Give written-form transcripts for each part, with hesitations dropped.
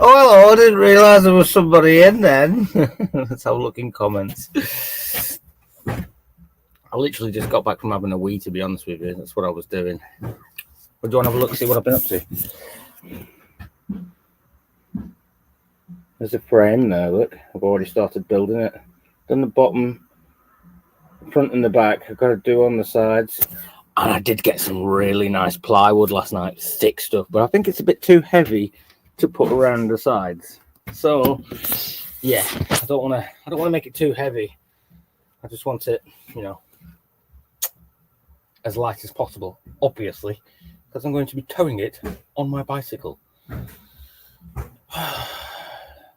Oh, hello, I didn't realise there was somebody in then. Let's have a look in comments. I literally just got back from having a wee, to be honest with you. That's what I was doing. But do you want to have a look, see what I've been up to? There's a frame there, look. I've already started building it. Done the bottom, front and the back. I've got to do on the sides. And I did get some really nice plywood last night, thick stuff. But I think it's a bit too heavy to put around the sides. So, yeah, I don't want to make it too heavy. I just want it, as light as possible, obviously, because I'm going to be towing it on my bicycle.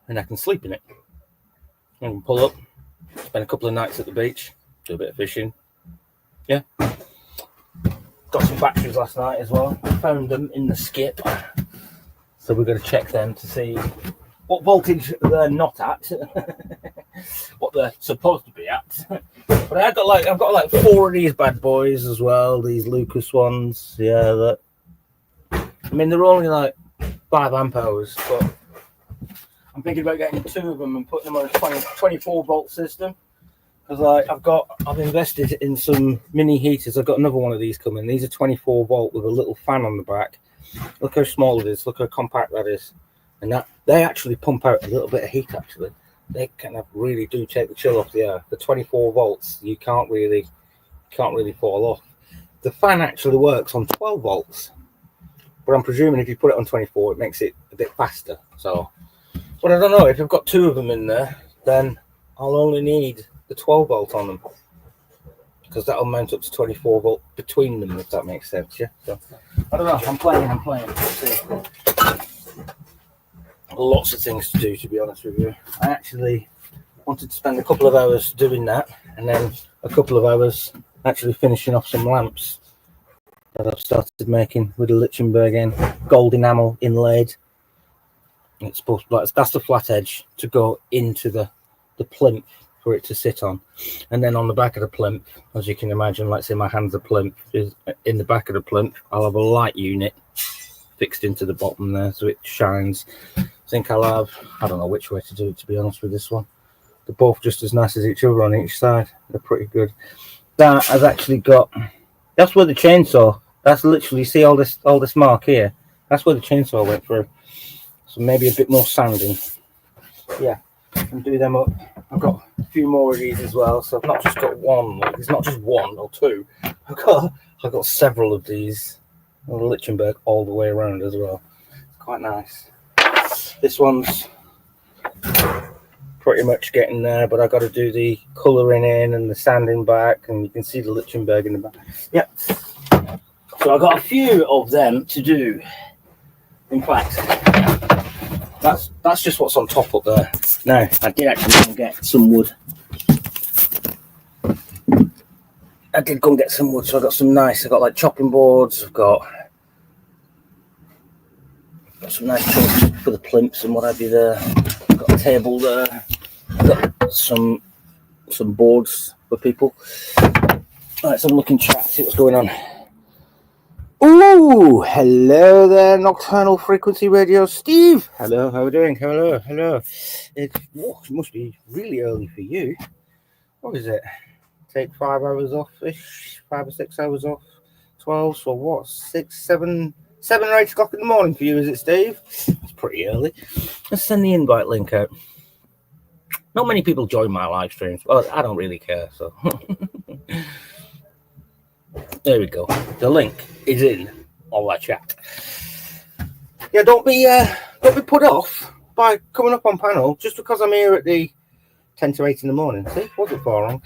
And I can sleep in it. I can pull up, spend a couple of nights at the beach, do a bit of fishing. Yeah. Got some batteries last night as well. Found them in the skip. So we're going to check them to see what voltage they're not at. What they're supposed to be at. But I've got like 4 of these bad boys as well, these Lucas ones. Yeah, they're only like 5 amp hours, but I'm thinking about getting 2 of them and putting them on a 24 volt system. Because I've invested in some mini heaters. I've got another one of these coming. These are 24 volt with a little fan on the back. Look how small it is. Look how compact that is. And that they actually pump out a little bit of heat. Actually, they kind of really do take the chill off the air. The 24 volts, you can't really fall off. The fan actually works on 12 volts, but I'm presuming if you put it on 24, it makes it a bit faster. So, but I don't know. If I've got 2 of them in there, then I'll only need the 12 volt on them, because that'll mount up to 24 volt between them, if that makes sense. Yeah, so I don't know, I'm playing. Lots of things to do, to be honest with you. I actually wanted to spend a couple of hours doing that, and then a couple of hours actually finishing off some lamps that I've started making with the Lichtenberg gold enamel inlaid. It's supposed to, that's the flat edge to go into the plinth for it to sit on, and then on the back of the plinth, as you can imagine, like say my hand's a plinth, is in the back of the plinth, I'll have a light unit fixed into the bottom there so it shines. I think I'll have, I don't know which way to do it, to be honest with this one. They're both just as nice as each other on each side. They're pretty good. That has actually got, that's where the chainsaw, that's literally, see all this mark here, that's where the chainsaw went through. So maybe a bit more sanding. Yeah, and do them up. I've got a few more of these as well, so I've not just got one. Like, it's not just 1 or 2. I've got several of these. The Lichtenberg all the way around as well. It's quite nice. This one's pretty much getting there, but I've got to do the colouring in and the sanding back, and you can see the Lichtenberg in the back. Yep. So I've got a few of them to do. In fact, that's just what's on top up there. Now, I did actually go and get some wood. So I got some nice, I've got like chopping boards, I've got some nice chunks for the plinths and what have you there. I've got a table there. I've got some boards for people. Alright, so I'm looking chat, see what's going on. Ooh, hello there, Nocturnal Frequency Radio, Steve. Hello, how are we doing? Hello. It must be really early for you. What is it? Take 5 hours off-ish, 5 or 6 hours off. 12, so what? 7 or 8 o'clock in the morning for you, is it, Steve? It's pretty early. Let's send the invite link out. Not many people join my live streams. Well, I don't really care, so. There we go. The link is in all that chat. Yeah, don't be put off by coming up on panel just because I'm here at the 10 to 8 in the morning. See, wasn't far wrong.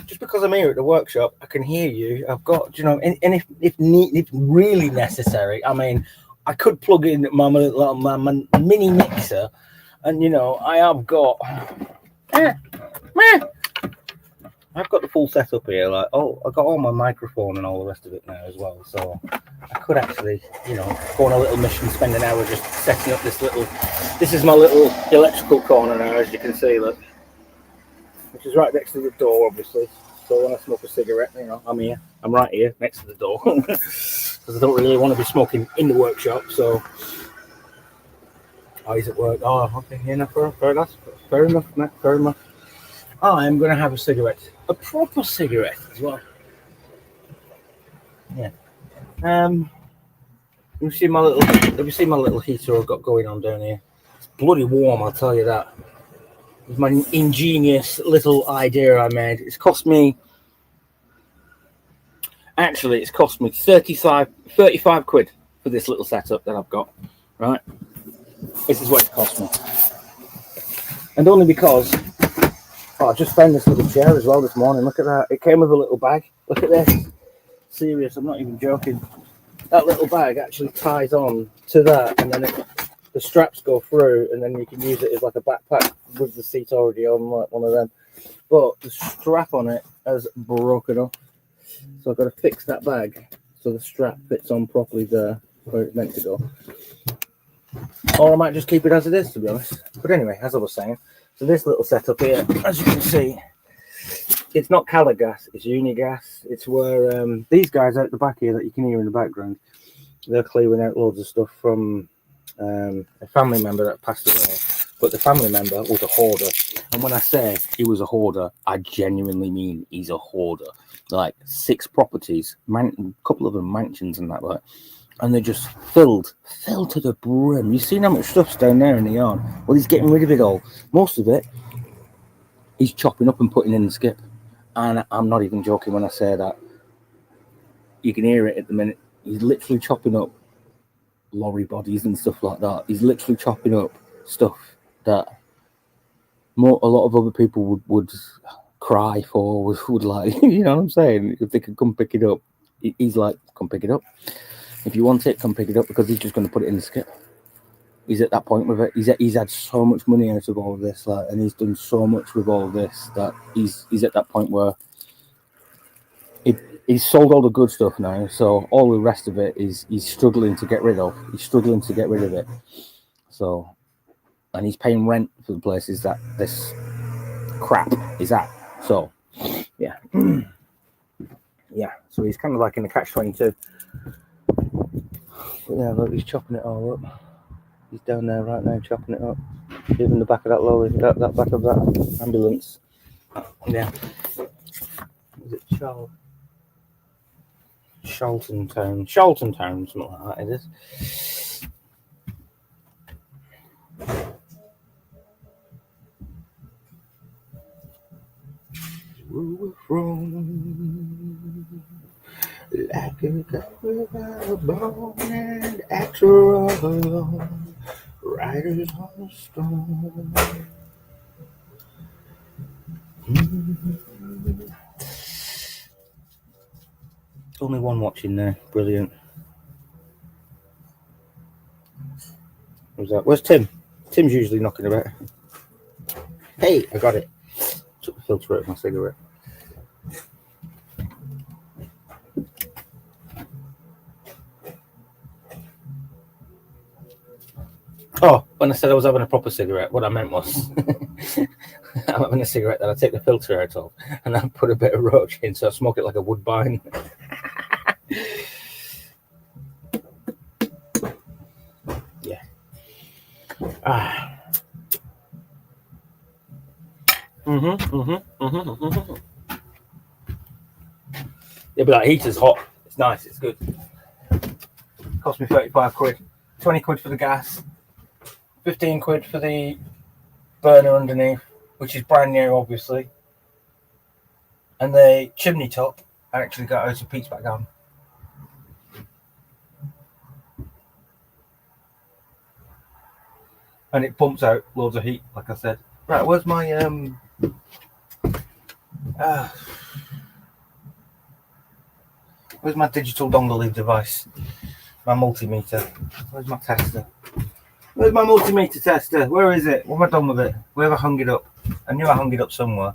Just because I'm here at the workshop, I can hear you. I've got, and if really necessary, I mean, I could plug in my mini mixer, and I have got. I've got the full setup here, I've got all my microphone and all the rest of it now as well, so I could actually, go on a little mission, spend an hour just setting up this is my little electrical corner now, as you can see, look, which is right next to the door, obviously, so when I smoke a cigarette, I'm here, I'm right here, next to the door, because I don't really want to be smoking in the workshop, so Oh, he's at work. Oh, okay. Yeah, no, fair enough. Fair enough, mate. Fair enough. I am going to have a cigarette. A proper cigarette as well. Yeah. Have you seen my little heater I've got going on down here? It's bloody warm, I'll tell you that. It's my ingenious little idea I made. It's cost me 35 quid for this little setup that I've got. Right? This is what it cost me. And only because I just found this little chair as well this morning. Look at that. It came with a little bag. Look at this. Serious, I'm not even joking. That little bag actually ties on to that, and then the straps go through, and then you can use it as like a backpack with the seat already on, like one of them. But the strap on it has broken off, so I've got to fix that bag so the strap fits on properly there where it's meant to go. Or I might just keep it as it is, to be honest. But anyway, as I was saying, so this little setup here, as you can see, it's not Cala gas, it's Unigas. It's where these guys out the back here that you can hear in the background, they're clearing out loads of stuff from a family member that passed away. But the family member was a hoarder. And when I say he was a hoarder, I genuinely mean he's a hoarder. Like 6 properties, a couple of them mansions and that, like. And they're just filled to the brim. You've seen how much stuff's down there in the yard. Well, he's getting rid of it all. Most of it, he's chopping up and putting in the skip. And I'm not even joking when I say that. You can hear it at the minute. He's literally chopping up lorry bodies and stuff like that. He's literally chopping up stuff that a lot of other people would cry for, would like, you know what I'm saying? If they could come pick it up. He's like, come pick it up. If you want it, come pick it up, because he's just going to put it in the skip. He's at that point with it. He's had so much money out of all of this, like, and he's done so much with all of this that he's at that point where he's sold all the good stuff now. So all the rest of it he's struggling to get rid of. He's struggling to get rid of it. So, and he's paying rent for the places that this crap is at. So, yeah, yeah. So he's kind of like in a catch-22. But yeah, look, he's chopping it all up. He's down there right now chopping it up. Even the back of that lorry, that back of that ambulance. Yeah. Is it Shalton Town, something like that it is. Like a bone and actual riders on the storm. Only one watching there. Brilliant. Who's that? Where's Tim? Tim's usually knocking about. Hey, I got it. Took the filter out of my cigarette. Oh, when I said I was having a proper cigarette, what I meant was I'm having a cigarette that I take the filter out of and I put a bit of roach in, so I smoke it like a woodbine. Yeah. Yeah, but that heater's hot. It's nice. It's good. Cost me 35 quid. 20 quid for the gas. 15 quid for the burner underneath, which is brand new, obviously. And the chimney top, I actually got out of Pete's back down. And it pumps out loads of heat, like I said. Right, where's my where's my digital dongle device? My multimeter. Where's my tester? Where's my multimeter tester? Where is it? What have I done with it? Where have I hung it up? I knew I hung it up somewhere.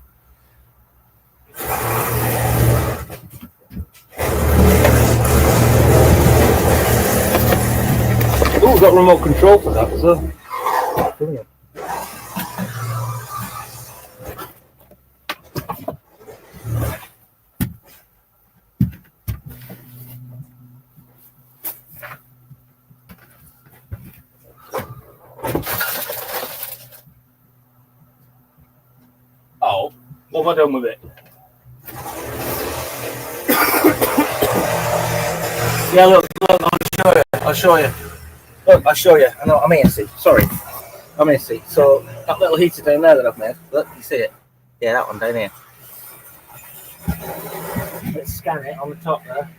Oh, we've got remote control for that as well. Brilliant. What have I done with it? Yeah, look, I'll show you. Look, I'll show you. I know, I'm here, see. Sorry. I'm here, see. So, that little heater down there that I've made, look, you see it? Yeah, that one down here. Let's scan it on the top there.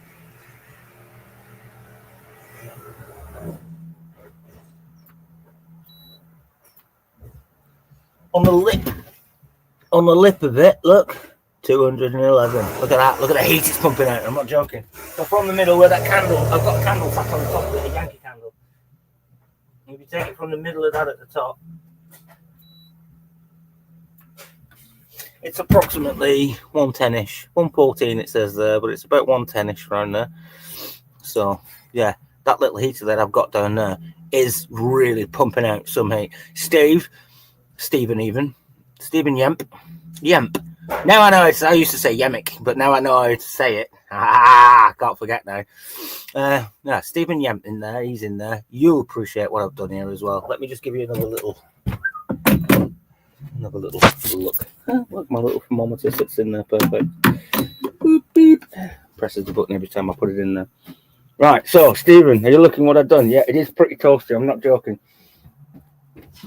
On the lip of it, look, 211. Look at that. Look at the heat it's pumping out. I'm not joking. So from the middle where that candle, I've got a candle sat on the top of it, a Yankee candle. If you take it from the middle of that at the top, it's approximately 110-ish, 114 it says there, but it's about 110-ish around there. So yeah, that little heater that I've got down there is really pumping out some heat. Stephen Yemp. Now I know I used to say Yemic, but now I know how to say it. I can't forget now. Yeah, Stephen Yemp in there. He's in there. You'll appreciate what I've done here as well. Let me just give you another little look. Look, my little thermometer sits in there perfect. Boop, beep. Presses the button every time I put it in there. Right, so Stephen, are you looking what I've done? Yeah, it is pretty toasty. I'm not joking.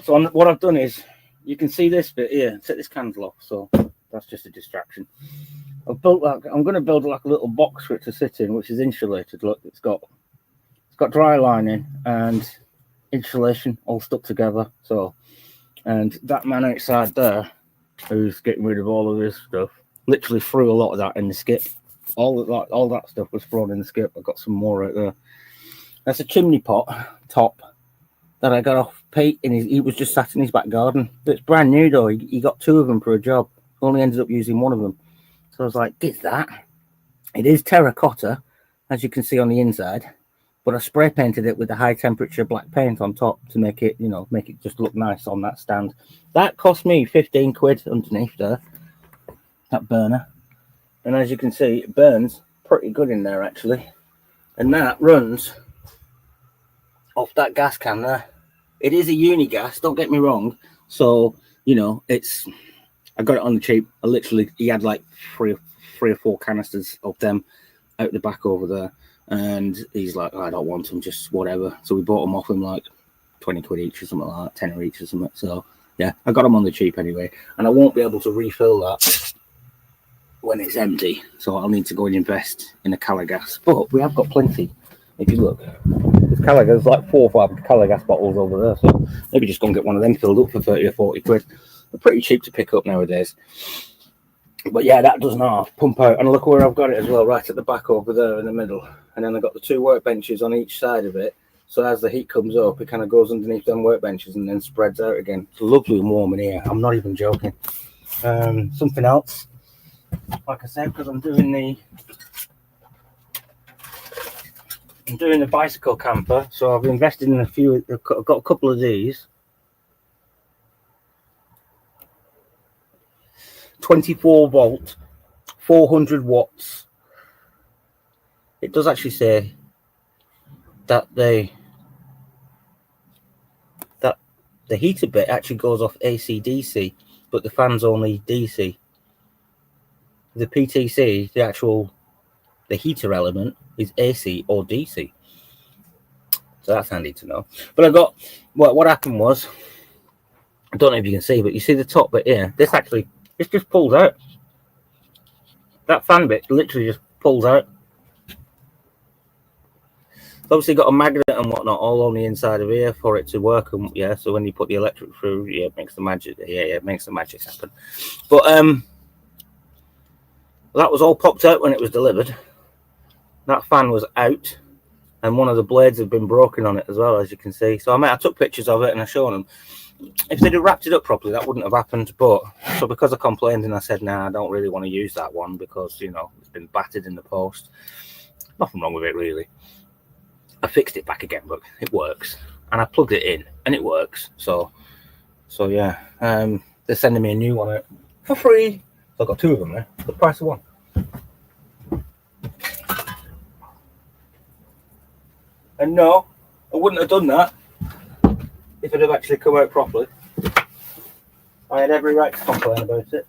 So what I've done is, you can see this bit here. Set this candle off. So that's just a distraction. I've built like, I'm going to build like a little box for it to sit in, which is insulated. Look, it's got dry lining and insulation all stuck together. So, and that man outside there, who's getting rid of all of this stuff, literally threw a lot of that in the skip. All that stuff was thrown in the skip. I've got some more out there. That's a chimney pot top that I got off Pete, and he was just sat in his back garden. It's brand new though. He got 2 of them for a job. Only ended up using 1 of them. So I was like, get that. It is terracotta, as you can see on the inside, but I spray painted it with the high temperature black paint on top to make it, make it just look nice on that stand. That cost me 15 quid underneath there, that burner. And as you can see, it burns pretty good in there actually. And that runs off that gas can there. It is a uni gas, don't get me wrong. So, I got it on the cheap. He had like three or four canisters of them out the back over there. And he's like, I don't want them, just whatever. So we bought them off him like 20 quid each or something like that, 10 each or something. So yeah, I got them on the cheap anyway. And I won't be able to refill that when it's empty. So I'll need to go and invest in a Calagas. But we have got plenty. If you look, there's Calagas, like 4 or 5 Calagas bottles over there. So maybe just go and get one of them filled up for 30 or 40 quid. They're pretty cheap to pick up nowadays. But yeah, that does not pump out. And look where I've got it as well, right at the back over there in the middle. And then I've got the 2 workbenches on each side of it. So as the heat comes up, it kind of goes underneath them workbenches and then spreads out again. It's lovely and warm in here. I'm not even joking. Something else, like I said, because I'm doing the bicycle camper. So I've invested in a few. I've got a couple of these. 24 volt, 400 watts. It does actually say that the heater bit actually goes off AC DC, but the fan's only DC. The PTC, the heater element, is AC or DC. So that's handy to know. But I got what happened was, I don't know if you can see, but you see the top bit here. This just pulls out. That fan bit literally just pulls out. It's obviously got a magnet and whatnot all on the inside of here for it to work, and yeah. So when you put the electric through, yeah, it makes the magic. Yeah, it makes the magic happen. But that was all popped out when it was delivered. That fan was out, and one of the blades had been broken on it as well, as you can see. So I took pictures of it and I showed them. If they'd have wrapped it up properly, that wouldn't have happened. But so because I complained and I said, nah, I don't really want to use that one because it's been battered in the post. Nothing wrong with it really. I fixed it back again, but it works, and I plugged it in, and it works. So yeah, they're sending me a new one out for free. So I've got 2 of them there, the price of one. And no, I wouldn't have done that if it had actually come out properly. I had every right to complain about it.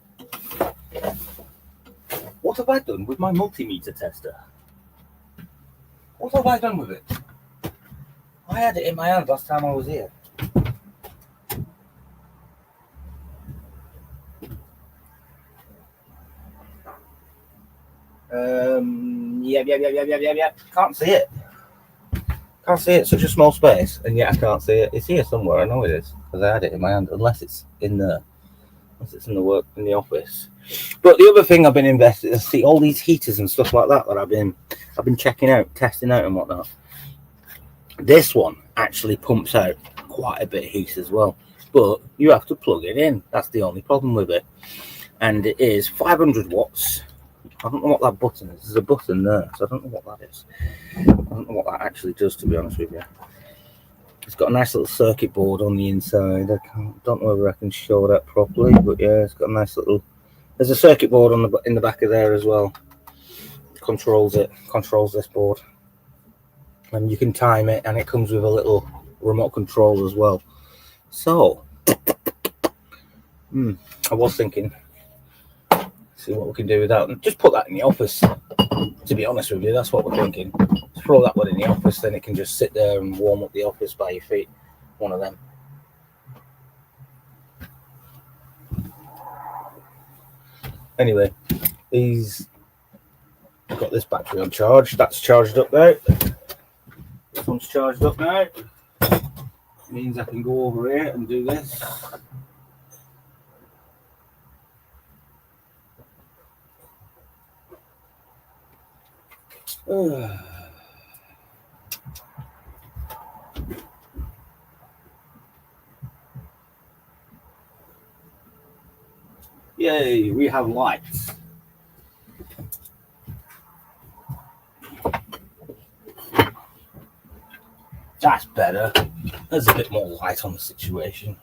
What have I done with my multimeter tester? What have I done with it? I had it in my hand last time I was here. Yeah. Can't see it. Can't see it. Such a small space, and yet I can't see it. It's here somewhere. I know it is because I had it in my hand. Unless it's in there. Unless it's in the office. But the other thing I've been invested is see all these heaters and stuff like that I've been checking out, testing out, and whatnot. This one actually pumps out quite a bit of heat as well, but you have to plug it in. That's the only problem with it, and it is 500 watts. I don't know what that button is. There's a button there, so I don't know what that is. I don't know what that actually does, to be honest with you. It's got a nice little circuit board on the inside. Don't know whether I can show that properly, but yeah, it's got a nice little. There's a circuit board in the back of there as well. Controls this board, and you can time it, and it comes with a little remote control as well. So, I was thinking, see what we can do with that, and just put that in the office. To be honest with you, that's what we're thinking. Throw that one in the office, then it can just sit there and warm up the office by your feet. One of them. Anyway, I've got this battery on charge. That's charged up now. This one's charged up now. Means I can go over here and do this. Yay, we have lights. That's better. There's a bit more light on the situation.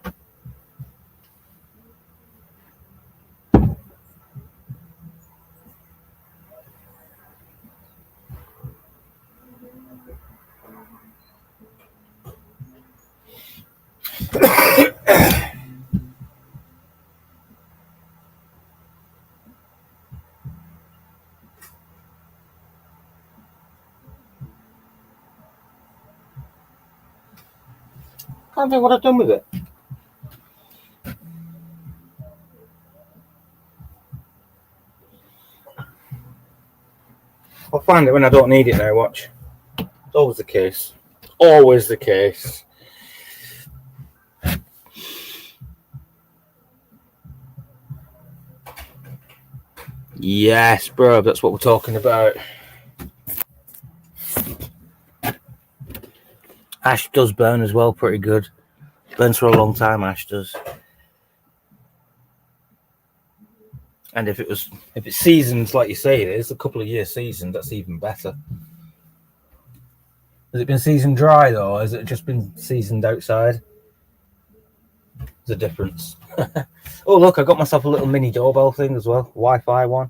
Can't think what I've done with it. I'll find it when I don't need it now, watch. It's always the case. Always the case. Yes, bro, that's what we're talking about. Ash does burn as well, pretty good. Burns for a long time, Ash does. And if it's seasoned like you say it is, a couple of years seasoned, that's even better. Has it been seasoned dry though, or has it just been seasoned outside? There's a difference. Oh look, I got myself a little mini doorbell thing as well, Wi-Fi one.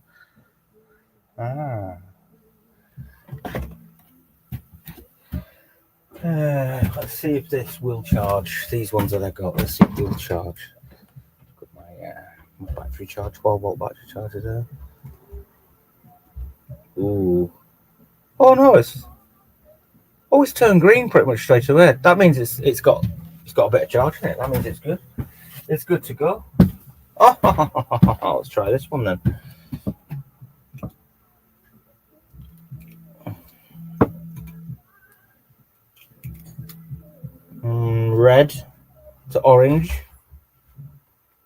Let's see if this will charge. These ones that I got, let's see if they will charge. Got my battery charge, 12-volt battery charger there. Ooh. Oh no, it's turned green pretty much straight away. That means it's got a bit of charge in it. That means it's good. It's good to go. Oh, let's try this one then. Red to orange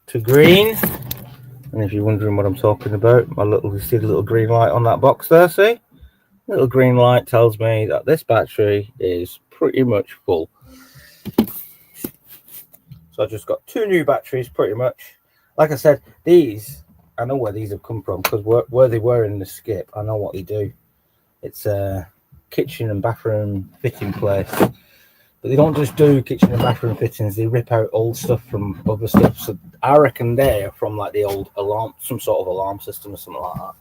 to green. And if you're wondering what I'm talking about, you see the little green light on that box there, see? Little green light tells me that this battery is pretty much full. So I just got 2 new batteries pretty much. Like I said, I know where these have come from because where they were in the skip, I know what they do. It's a kitchen and bathroom fitting place. But they don't just do kitchen and bathroom fittings, they rip out old stuff from other stuff. So I reckon they're from like the old alarm, some sort of alarm system or something like that.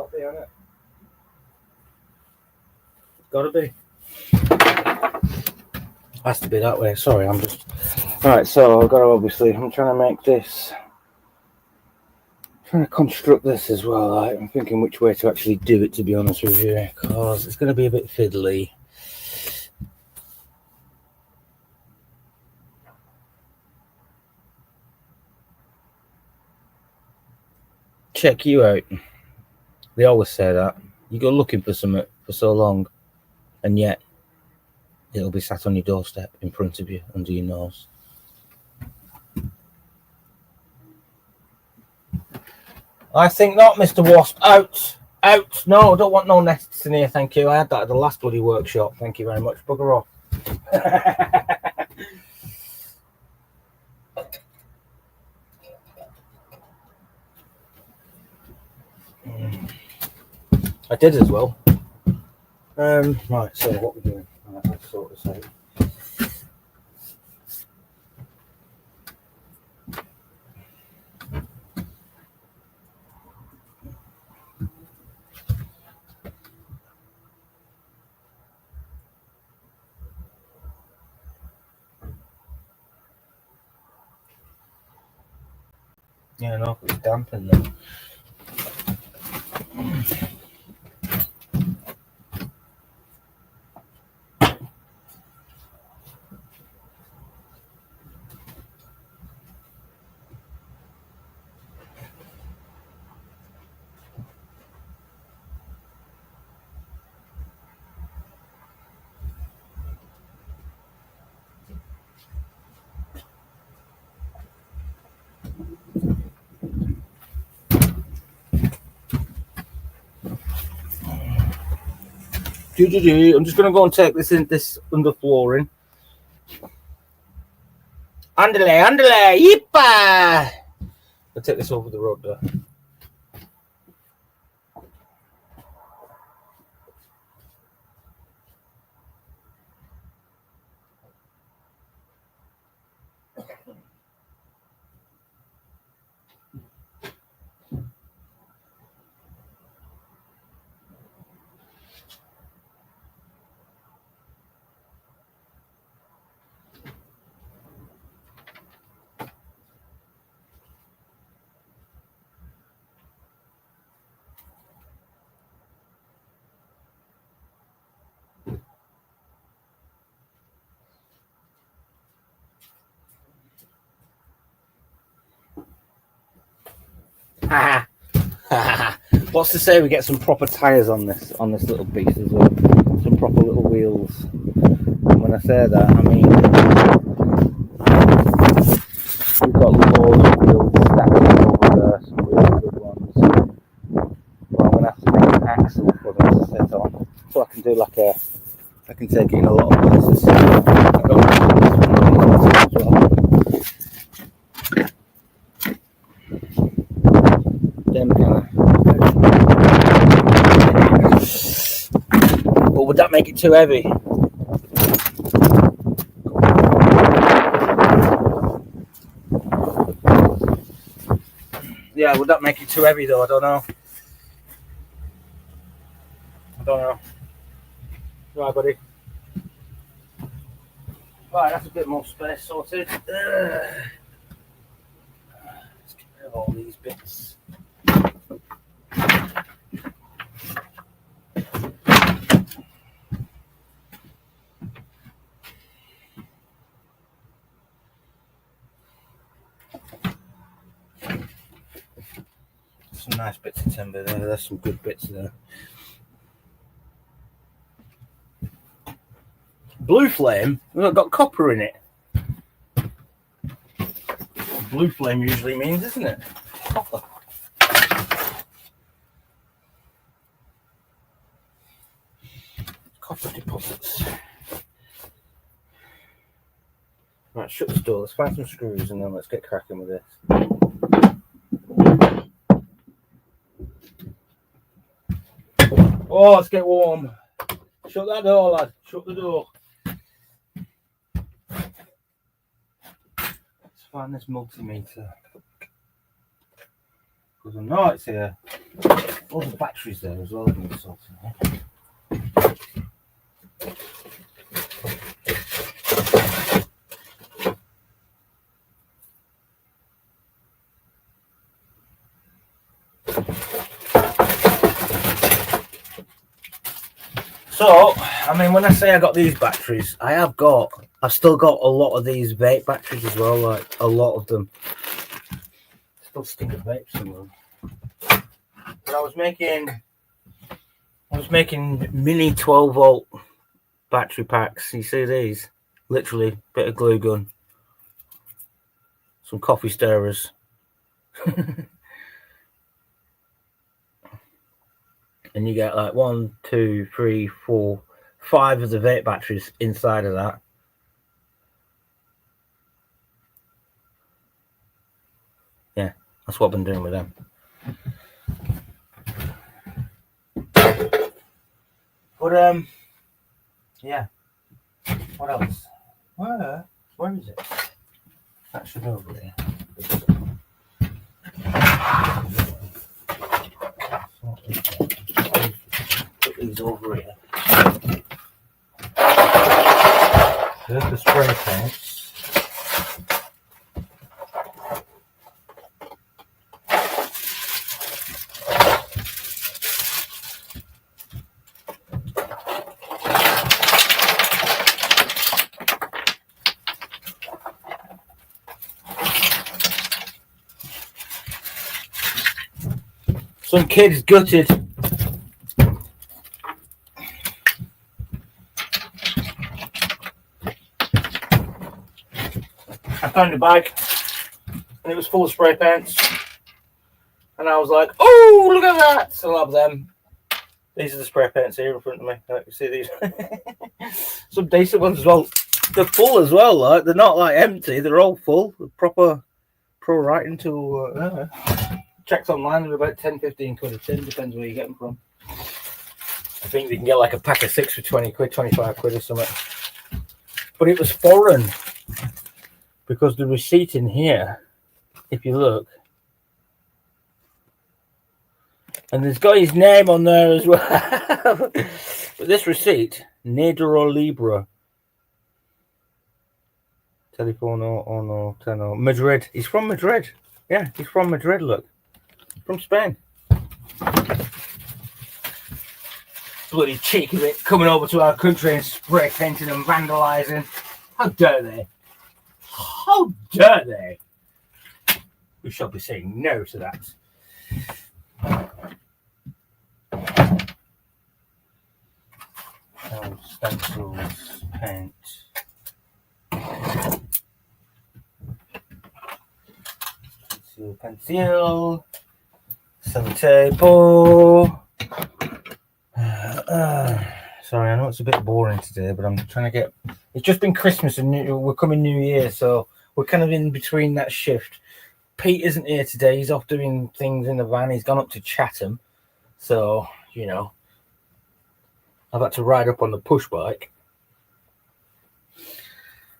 got to be, hasn't it? Got to be. Has to be that way. Sorry, I'm just... Right, so I've got to obviously... I'm trying to make this... trying to construct this as well. I'm thinking which way to actually do it, to be honest with you, because it's going to be a bit fiddly. Check you out. They always say that. You go looking for something for so long, and yet it'll be sat on your doorstep in front of you, under your nose. I think not, Mr. Wasp. Out! Out! No, I don't want no nests in here, thank you. I had that at the last bloody workshop. Thank you very much. Bugger off. I did as well. Right, so what we're doing. Right, let's sort this out. Yeah, no, it's damp in there. I'm just going to go and take this underflooring. Andale, yippa! I'll take this over the road there. What's to say we get some proper tyres on this little beast as well? Some proper little wheels. And when I say that, I mean we've got loads of wheels stacked over there, some really good ones. Well, I'm gonna have to make an axle for them to sit on, so I can do like I can take it in a lot of places. I've got this one as well. But would that make it too heavy? Yeah, would that make it too heavy though? I don't know. Right, buddy. Right, that's a bit more space sorted. Let's get rid of all these bits. Some nice bits of timber there. There's some good bits there. Blue flame? Well, it's got copper in it. Blue flame usually means, isn't it? Copper. Copper deposits. Right, shut the door. Let's find some screws and then let's get cracking with this. Oh, let's get warm. Shut that door, lad. Shut the door. Let's find this multimeter. Because I know it's here. All the batteries there as well. So, I mean, when I say I got these batteries, I've still got a lot of these vape batteries as well, like a lot of them. Still stink of vapes somewhere. But I was making mini 12-volt battery packs. You see these? Literally, bit of glue gun, some coffee stirrers. And you get like 1, 2, 3, 4, 5 of the vape batteries inside of that. Yeah, that's what I've been doing with them. But yeah. What else? Where is it? That should be over there. Put these over here. There's the spray paints. Some kids gutted. I found a bag and it was full of spray paints. And I was like, oh, look at that. So I love them. These are the spray paints here in front of me. You see these? Some decent ones as well. They're full as well. Like, they're not like empty. They're all full. Proper pro writing tool. Checked online, they're about 10-15 quid a tin, depends where you get them from. I think you can get like a pack of 6 for 20 quid, 25 quid or something. But it was foreign because the receipt in here, if you look, and there's got his name on there as well. But this receipt, Nedro Libra. Telefono no Teno. Madrid. He's from Madrid. Yeah, he's from Madrid, look. From Spain. Bloody cheek of it, coming over to our country and spray painting and vandalising. How dare they? How dare they? We shall be saying no to that. Stencils, paint. Pencil. Sellotape. Sorry, I know it's a bit boring today, but I'm trying to get. It's just been Christmas and we're coming New Year, so we're kind of in between that shift. Pete isn't here today. He's off doing things in the van. He's gone up to Chatham, so you know, I've had to ride up on the push bike.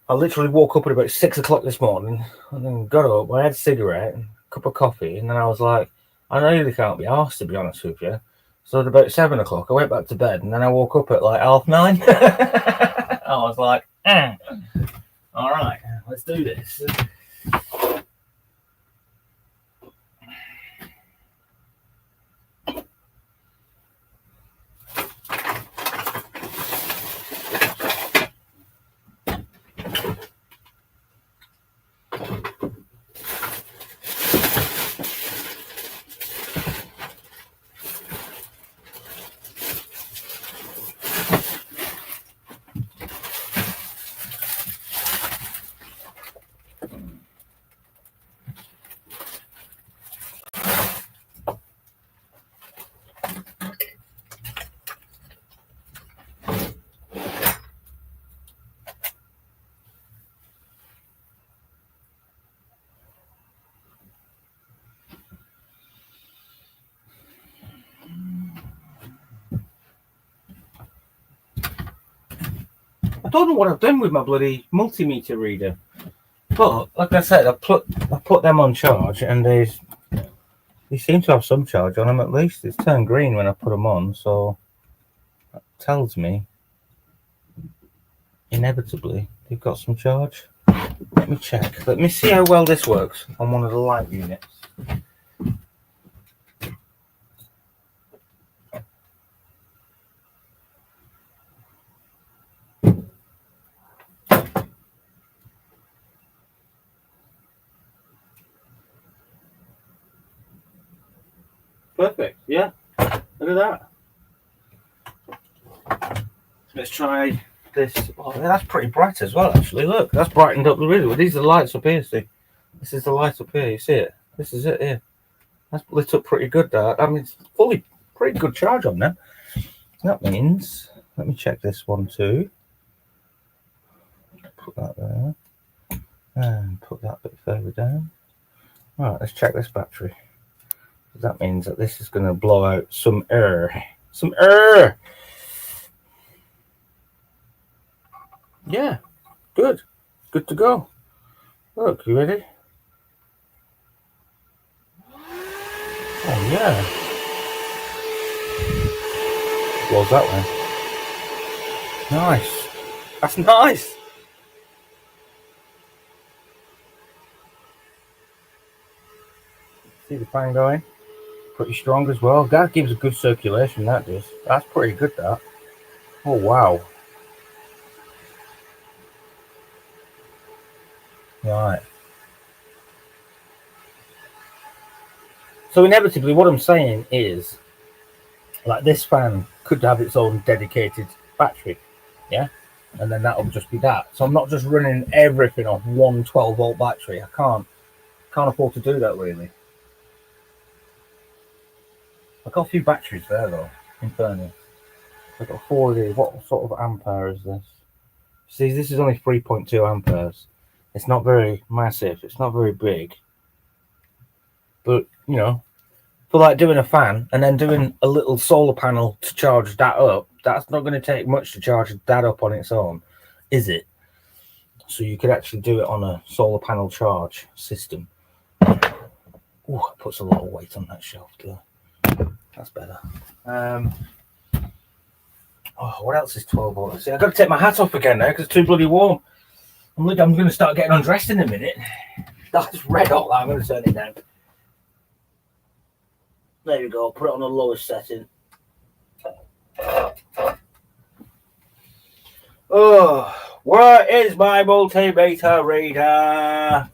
I literally woke up at about 6 o'clock this morning and then got up. I had a cigarette, and a cup of coffee, and then I was like, I really can't be arsed, to be honest with you. So at about 7 o'clock, I went back to bed, and then I woke up at like 9:30. I was like, all right, let's do this. I don't know what I've done with my bloody multimeter reader, but like I said, I put them on charge, and there's They seem to have some charge on them at least. It's turned green when I put them on, so that tells me inevitably they've got some charge. Let me check. Let me see how well this works on one of the light units. Perfect, yeah. Look at that. Let's try this. Oh, that's pretty bright as well, actually. Look, that's brightened up really well. These are the lights up here, see? This is the light up here, you see it? This is it here. That's lit up pretty good, that. I mean, it's fully pretty good charge on them. That means, let me check this one too. Put that there. And put that bit further down. Alright, let's check this battery. That means that this is going to blow out some air. Some air! Yeah, good. Good to go. Look, you ready? Oh, yeah. Blows that way. Nice. That's nice. See the fan going? Pretty strong as well. That gives a good circulation, that does. That's pretty good, that. Oh, wow. Right. So inevitably, what I'm saying is, like, this fan could have its own dedicated battery, yeah? And then that'll just be that. So I'm not just running everything off one 12-volt battery. I can't afford to do that, really. I've got a few batteries there, though, in fairness. I've got 4 of these. What sort of ampere is this? See, this is only 3.2 amperes. It's not very massive. It's not very big. But, you know, for like doing a fan and then doing a little solar panel to charge that up, that's not going to take much to charge that up on its own, is it? So you could actually do it on a solar panel charge system. Oh, it puts a lot of weight on that shelf too. That's better. Oh, what else is 12 volt? See, I've got to take my hat off again now because it's too bloody warm. I'm going to start getting undressed in a minute. That's red hot. I'm going to turn it down. There you go. Put it on the lowest setting. Oh, where is my multimeter reader?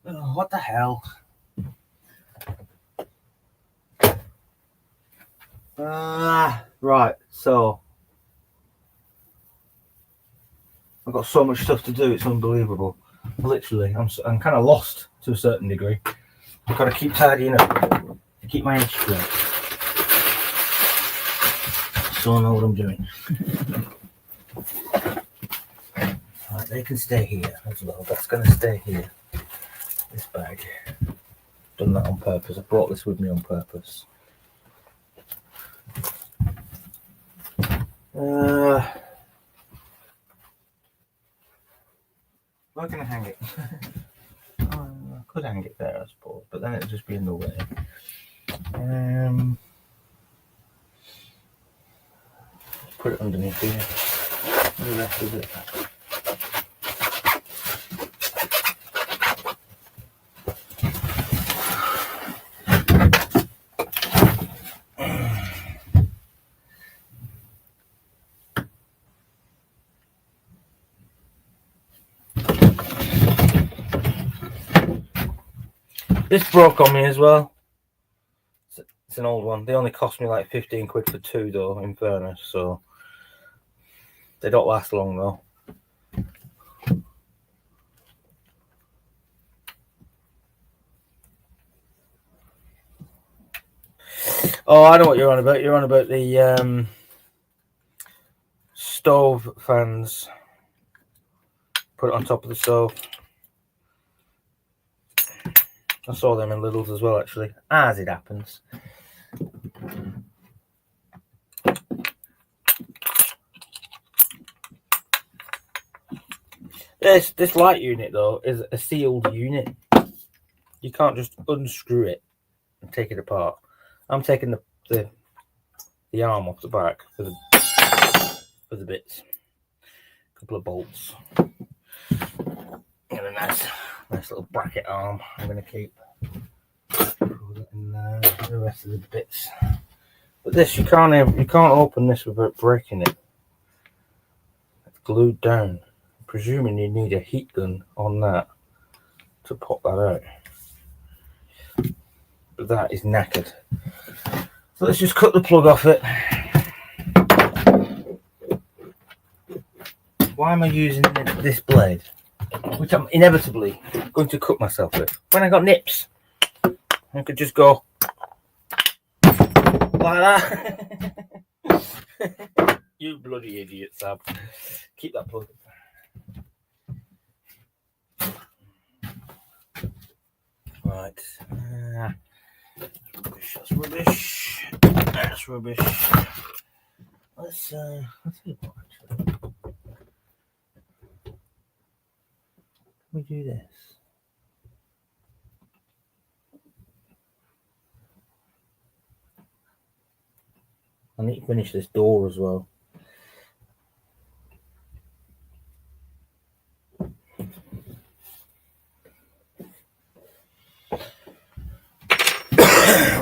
Oh, what the hell? Right, so I've got so much stuff to do, it's unbelievable. Literally, I'm kind of lost to a certain degree. I've got to keep tidying up to keep my head straight. So I know what I'm doing. Right, they can stay here as well. That's going to stay here. This bag. Done that on purpose. I brought this with me on purpose. Where can I hang it? I could hang it there, I suppose, but then it'd just be in the way. Put it underneath here. The rest of it. This broke on me as well. It's an old one. They only cost me like 15 quid for 2 though, in fairness, so they don't last long though. Oh, I know what you're on about. You're on about the stove fans. Put it on top of the stove. I saw them in Lidl's as well, actually, as it happens. This light unit though is a sealed unit. You can't just unscrew it and take it apart. I'm taking the arm off the back for the bits. A couple of bolts. And a nice little bracket arm I'm going to keep. And the rest of the bits. But this, you can't open this without breaking it. It's glued down. I'm presuming you need a heat gun on that to pop that out. But that is knackered. So let's just cut the plug off it. Why am I using this blade? Which I'm inevitably going to cut myself with. When I got nips, I could just go like that. You bloody idiot, Sab. Keep that plug. Right. That's rubbish. That's rubbish. Let's see what actually. Can we do this? I need to finish this door as well.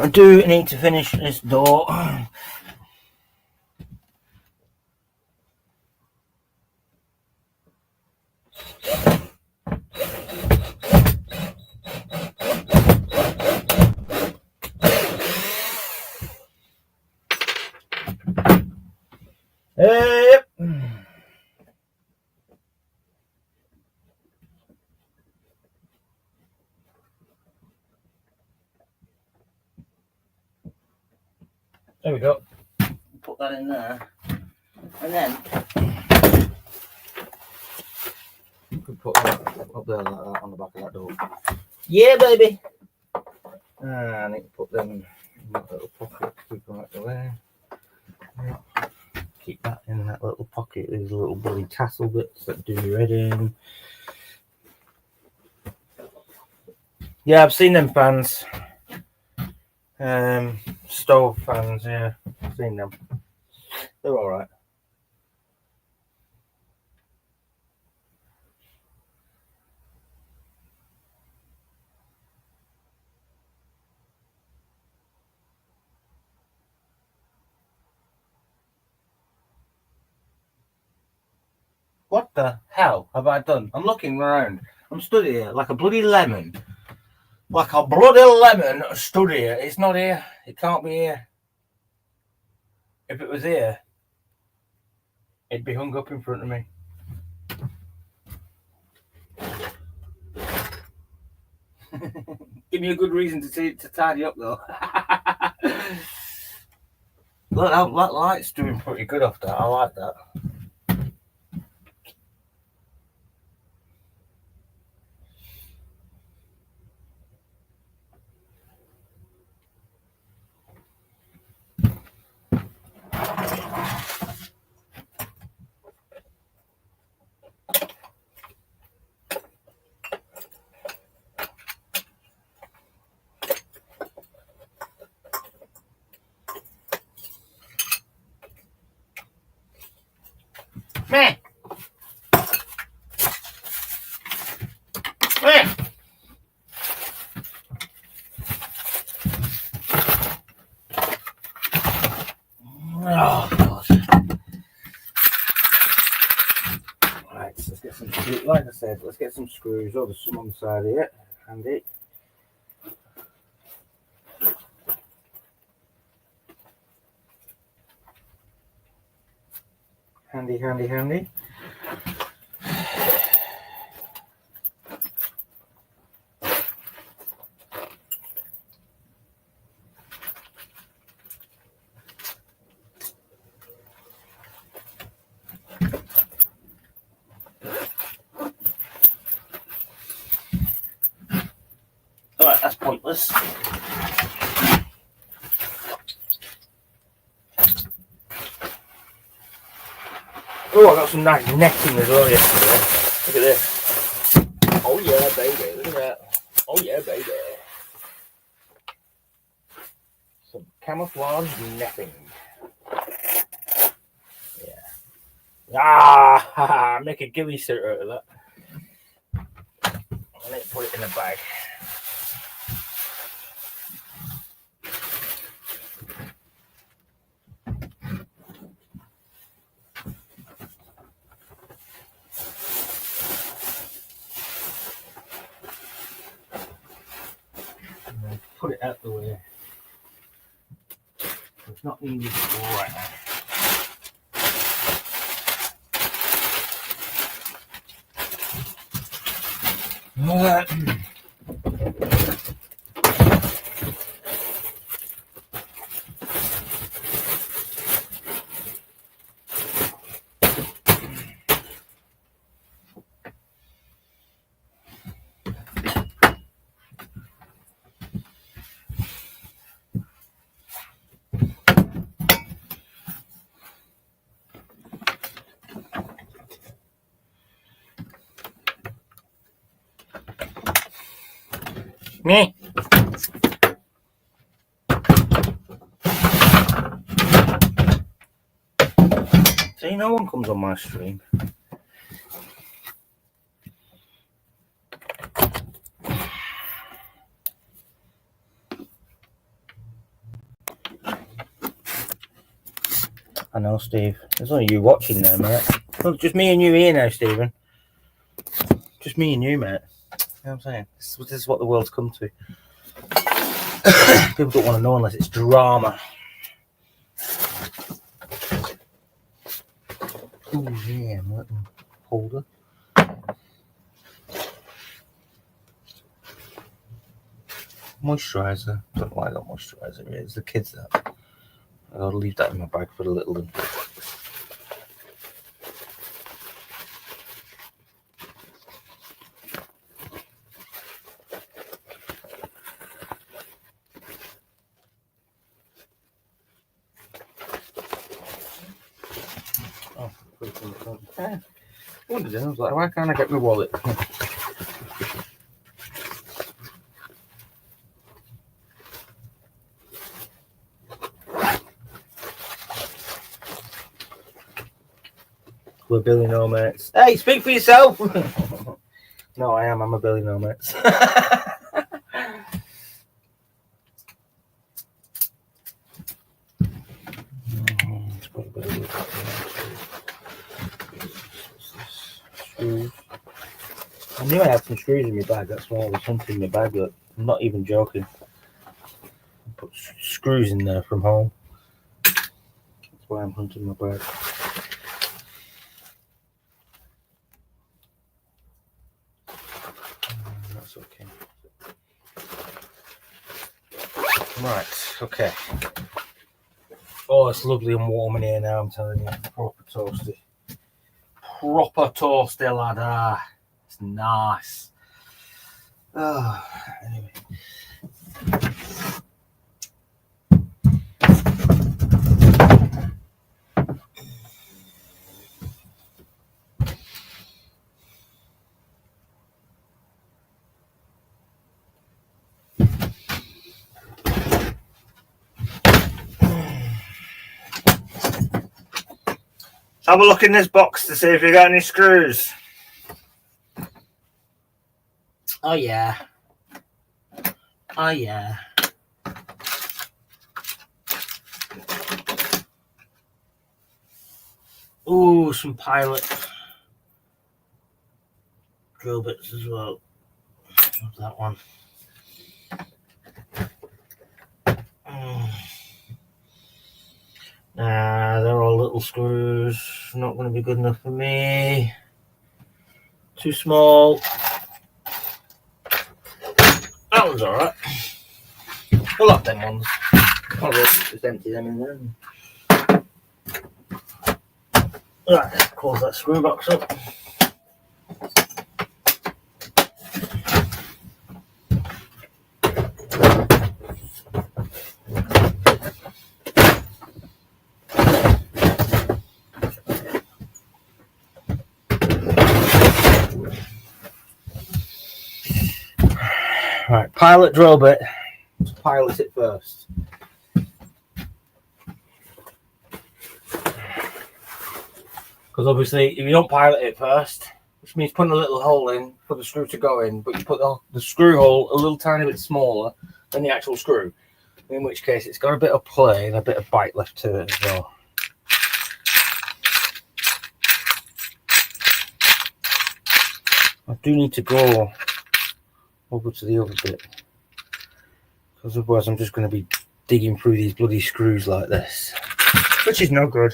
I do need to finish this door. Yep. There we go. Put that in there. And then you could put that up there like that on the back of that door. Yeah, baby. I need to put them in that little pocket. Keep them right there. Keep that in that little pocket. These little bloody tassel bits that do your head in. Yeah, I've seen them fans. Stove fans, yeah. I've seen them. They're alright. What the hell have I done? I'm looking around. I'm stood here like a bloody lemon. Like a bloody lemon stood here. It's not here. It can't be here. If it was here, it'd be hung up in front of me. Give me a good reason to tidy up though. Look, that light's doing pretty good off that. I like that. Meh. Meh. Oh God! Right, so let's get some screws. Like I said, let's get some screws. Oh, there's some on the side here. Handy. Handy, handy, handy. Alright, that's pointless. Oh, I got some nice netting as well yesterday. Look at this. Oh yeah, baby. Look at that. Oh yeah, baby. camouflage nothing. Ah, make a ghillie suit out of that. And let's put it in a bag. And put it out the way. It's not needed right now. Me. See, no one comes on my stream. I know, Steve. There's only you watching there, mate. Well, just me and you here now, Stephen. Just me and you, mate. You know what I'm saying? This is what the world's come to. People don't want to know unless it's drama. Oh, yeah, holder. Moisturiser. Don't know why I got moisturiser here. It's the kids that. I'll leave that in my bag for the little one. Oh, put it in the front. I wondered, I was like, why can't I get my wallet? We're Billy No Mates. Hey, speak for yourself! No, I am. I'm a Billy No Mates. Screws. I knew I had some screws in my bag. That's why I was hunting my bag. Look, I'm not even joking. I put screws in there from home. That's why I'm hunting my bag. That's okay. Right, okay. Oh, it's lovely and warm in here now, I'm telling you. Proper toasty. Proper toasty, lad. Ah, it's nice. Oh, anyway. Have a look in this box to see if you got any screws. Oh yeah. Oh yeah. Ooh, some pilot drill bits as well. Love that one. Nah, they're all little screws. Not going to be good enough for me. Too small. That one's alright. We'll have them ones. I'll just empty them in there. Right, close that screw box up. Right, pilot drill bit. Let's pilot it first. Because obviously, if you don't pilot it first, which means putting a little hole in for the screw to go in, but you put the screw hole a little tiny bit smaller than the actual screw, in which case it's got a bit of play and a bit of bite left to it as well. I do need to go over to the other bit, because otherwise I'm just going to be digging through these bloody screws like this, which is no good.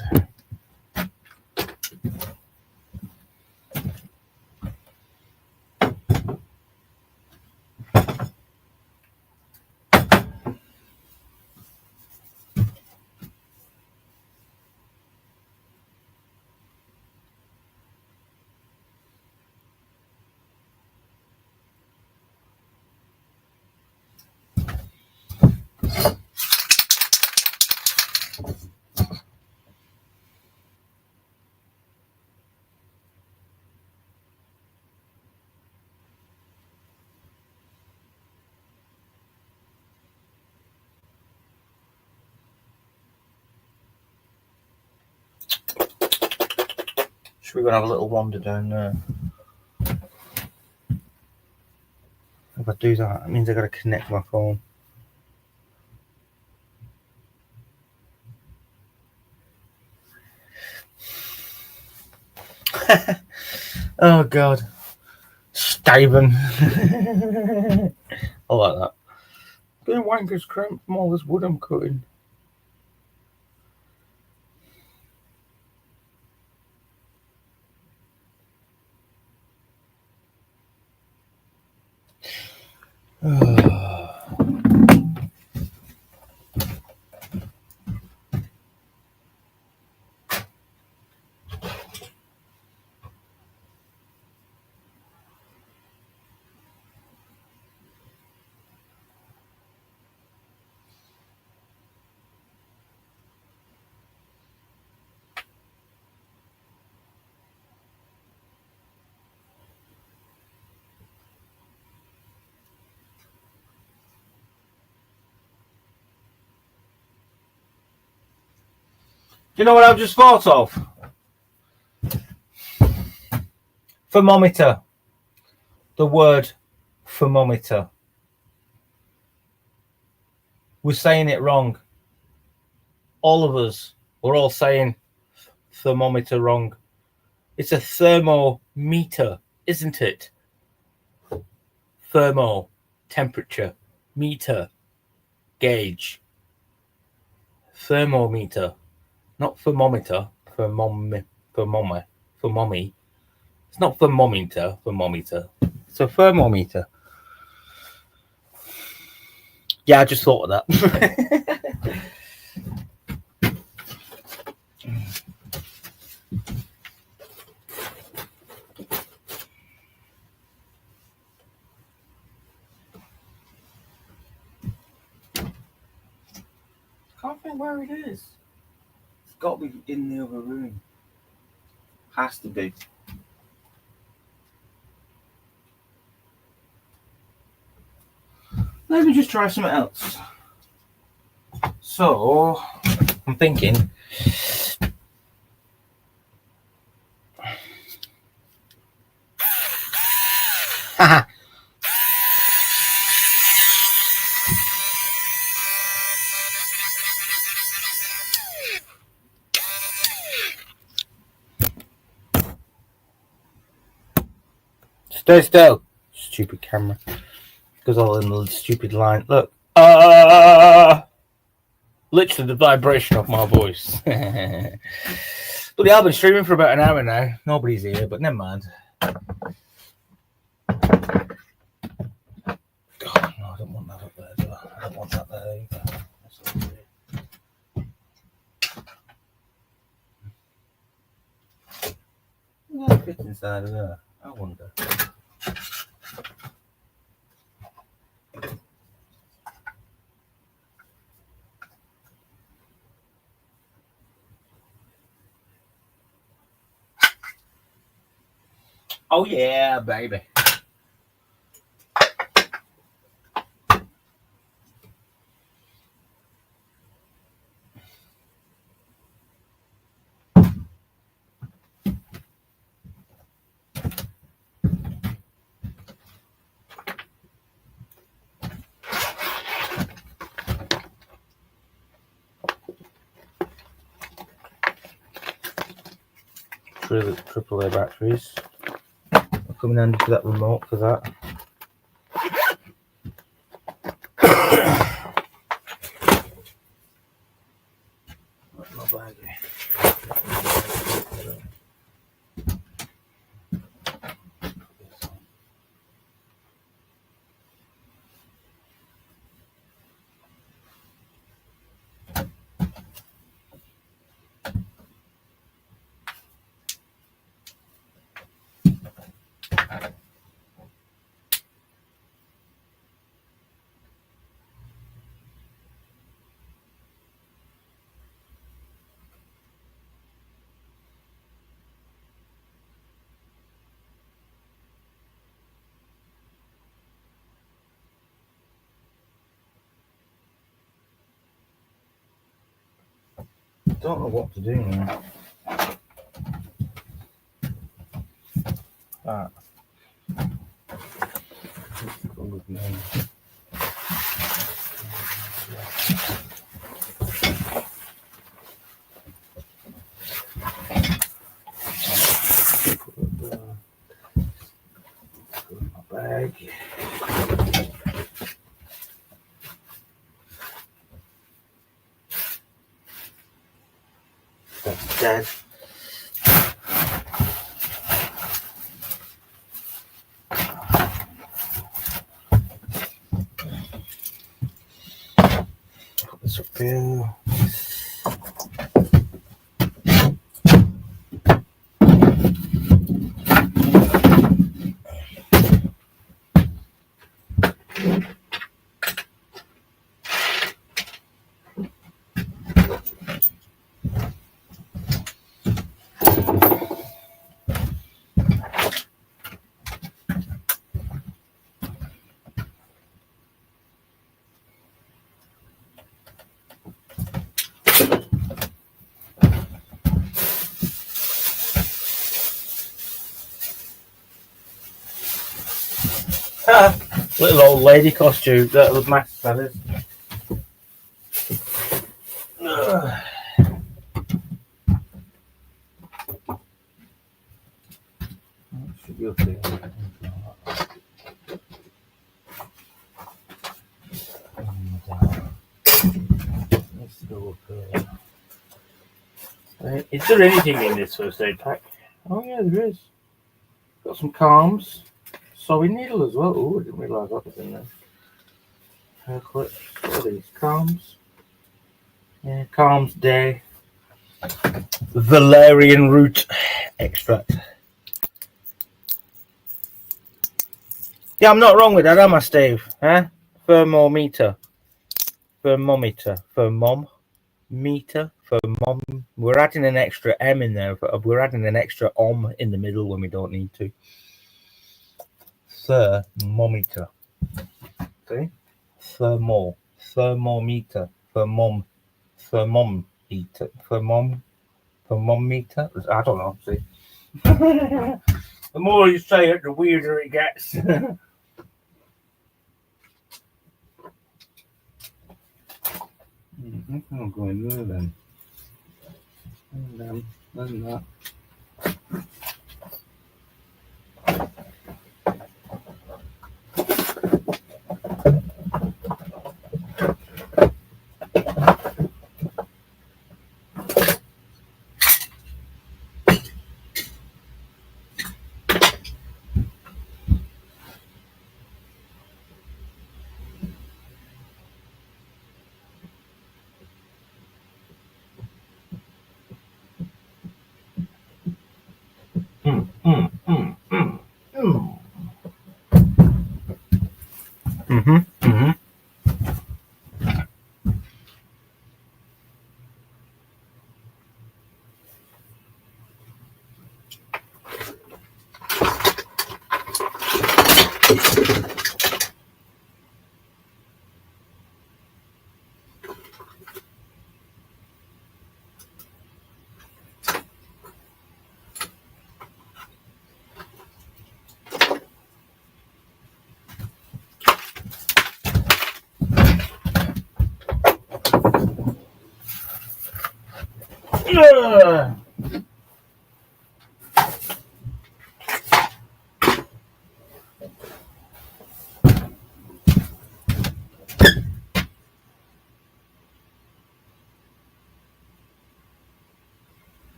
We're going to have a little wander down there. If I do that, it means I've got to connect my phone. Oh God. Stuyven. I like that. The wanker's cramped from all this wood I'm cutting. Do you know what I've just thought of? Thermometer. The word thermometer. We're saying it wrong. All of us. We're all saying thermometer wrong. It's a thermometer, isn't it? Thermo, temperature, meter, gauge. Thermometer, not thermometer. Thermometer. It's not thermometer. It's a thermometer. Yeah, I just thought of that. Can't think where it is. It's got to be in the other room. Has to be. Let me just try something else. So, I'm thinking. Haha. Stay still. Stupid camera. Because all in the stupid line. Look. Literally the vibration of my voice. But I've been streaming for about an hour now. Nobody's here, but never mind. God, no, I don't want that up there, do I? I don't want that there either. What fits inside of there? I wonder. Oh yeah, baby. AAA batteries. They'll come in handy for that remote for that. Not bad. Don't know what to do now. That. Bag. That's dead. Put this up here. Little old lady costume. That was massive, that is. Should be up there. Let's go up there. Is there anything in this first aid pack? Oh yeah, there is. Got some calms. Sewing needle as well. Oh, I didn't realise that was in there. Hair clips. What are these? Calms. Yeah, Calms Day. Valerian root extract. Yeah, I'm not wrong with that, am I, Steve? Huh? Thermometer. Thermometer. Thermometer. Thermom. We're adding an extra M in there. We're adding an extra om in the middle when we don't need to. Thermometer. See? Thermal. Thermometer. Thermometer. Thermometer. I don't know. See? The more you say it, the weirder it gets. I'm going there then. And that.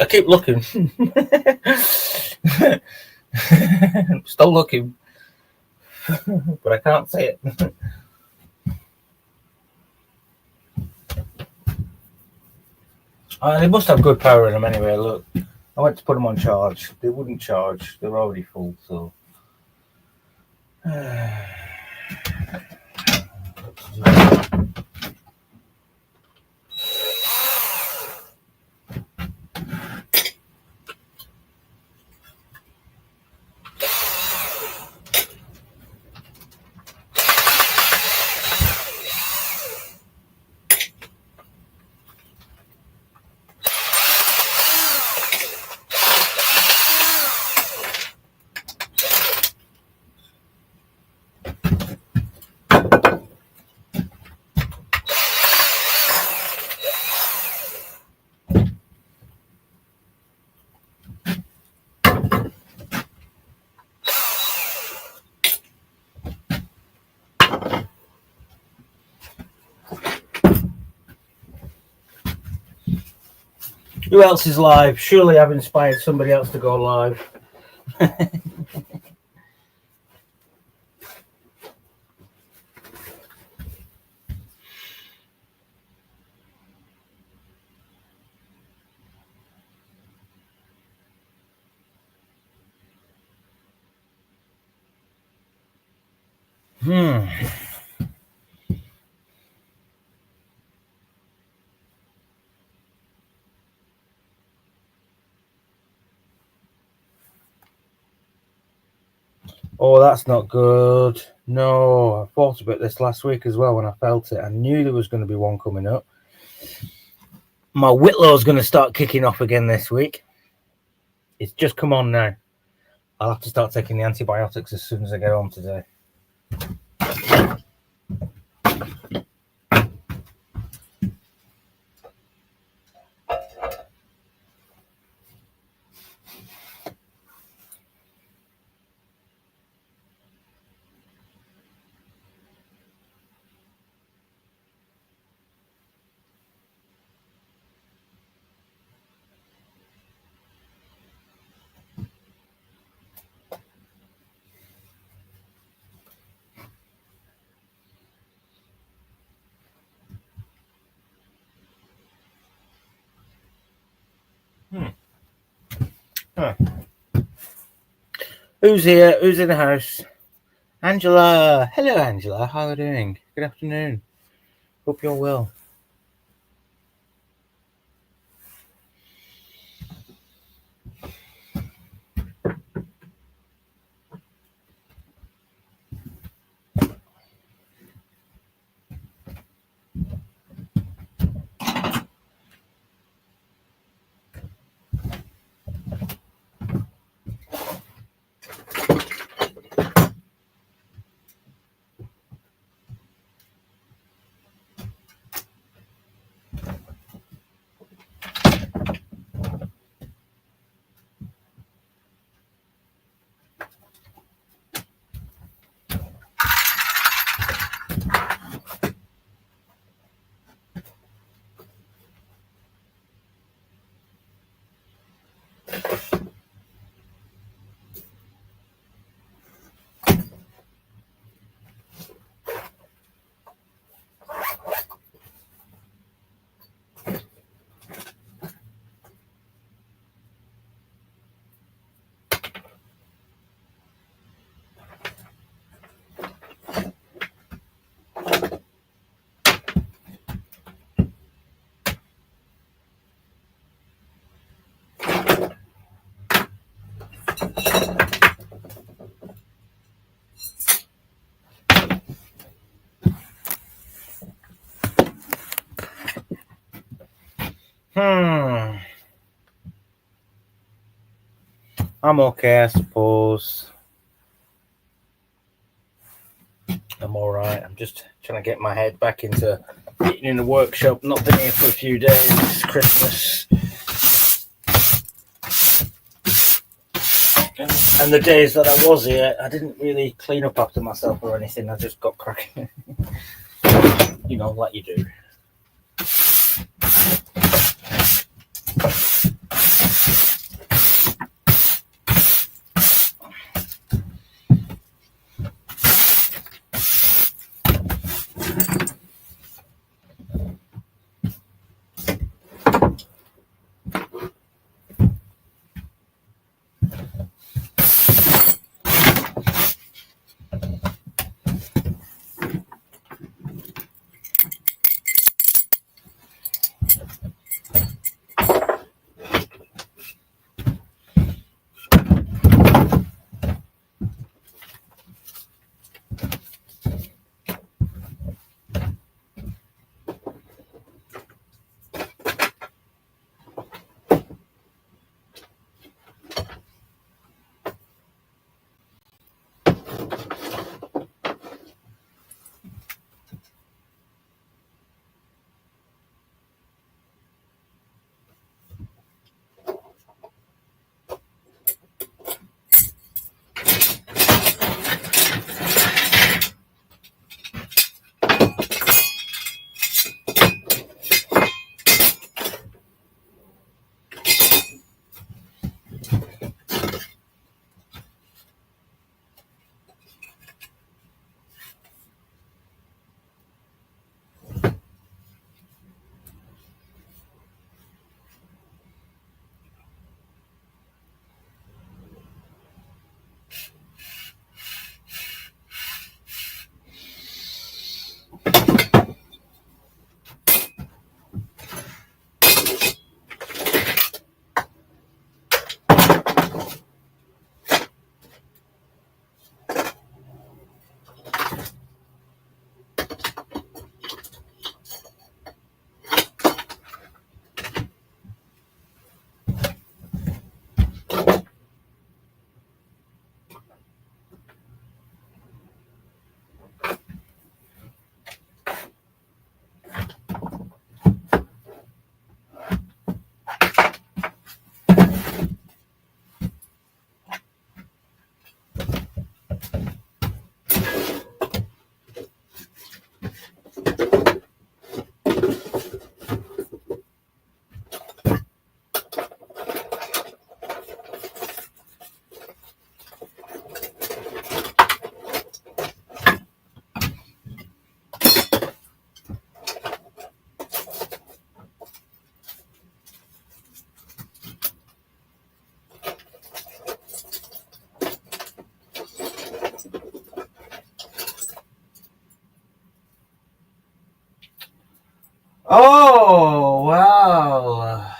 I keep looking. Still looking. But I can't see it. They must have good power in them anyway. Look, I went to put them on charge. They wouldn't charge. They were already full, so. Who else is live? Surely I've inspired somebody else to go live. Oh, that's not good. No, I thought about this last week as well when I felt it. I knew there was going to be one coming up. My Whitlow's going to start kicking off again this week. It's just come on now. I'll have to start taking the antibiotics as soon as I get home today. Huh. Who's here? Who's in the house? Angela. Hello, Angela. How are you doing? Good afternoon. Hope you're well. I'm okay, I suppose. I'm all right. I'm just trying to get my head back into getting in the workshop. Not been here for a few days. It's Christmas. And the days that I was here, I didn't really clean up after myself or anything. I just got cracking. You know, like you do. Oh, well.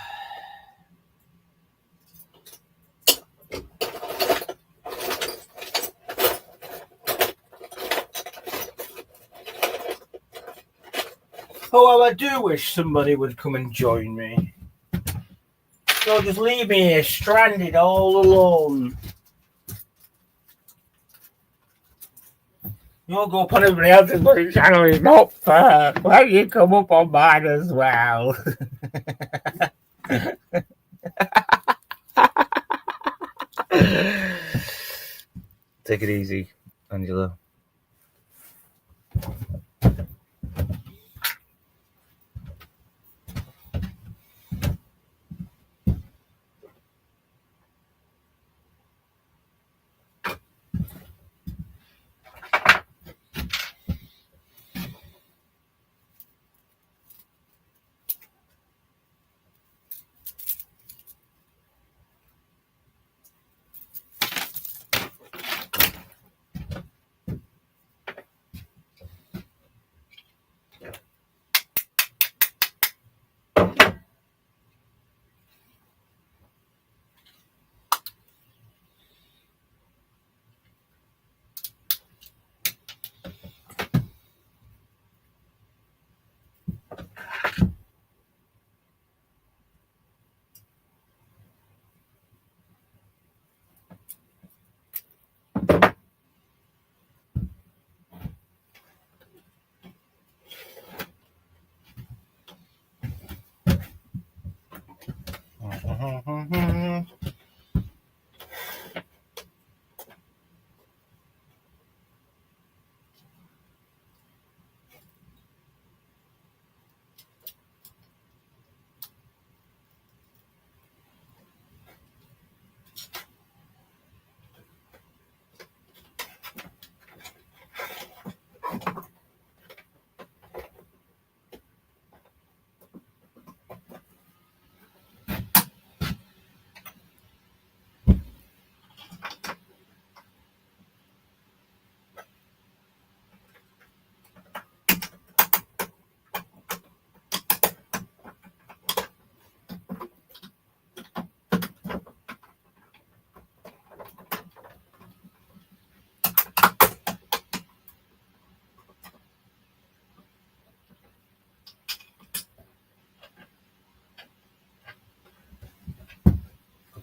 Oh, well, I do wish somebody would come and join me. You'll just leave me here stranded all alone. You'll go up on everybody else's bloody channel, it's not fair. Why don't you come up on mine as well? Take it easy, Angela.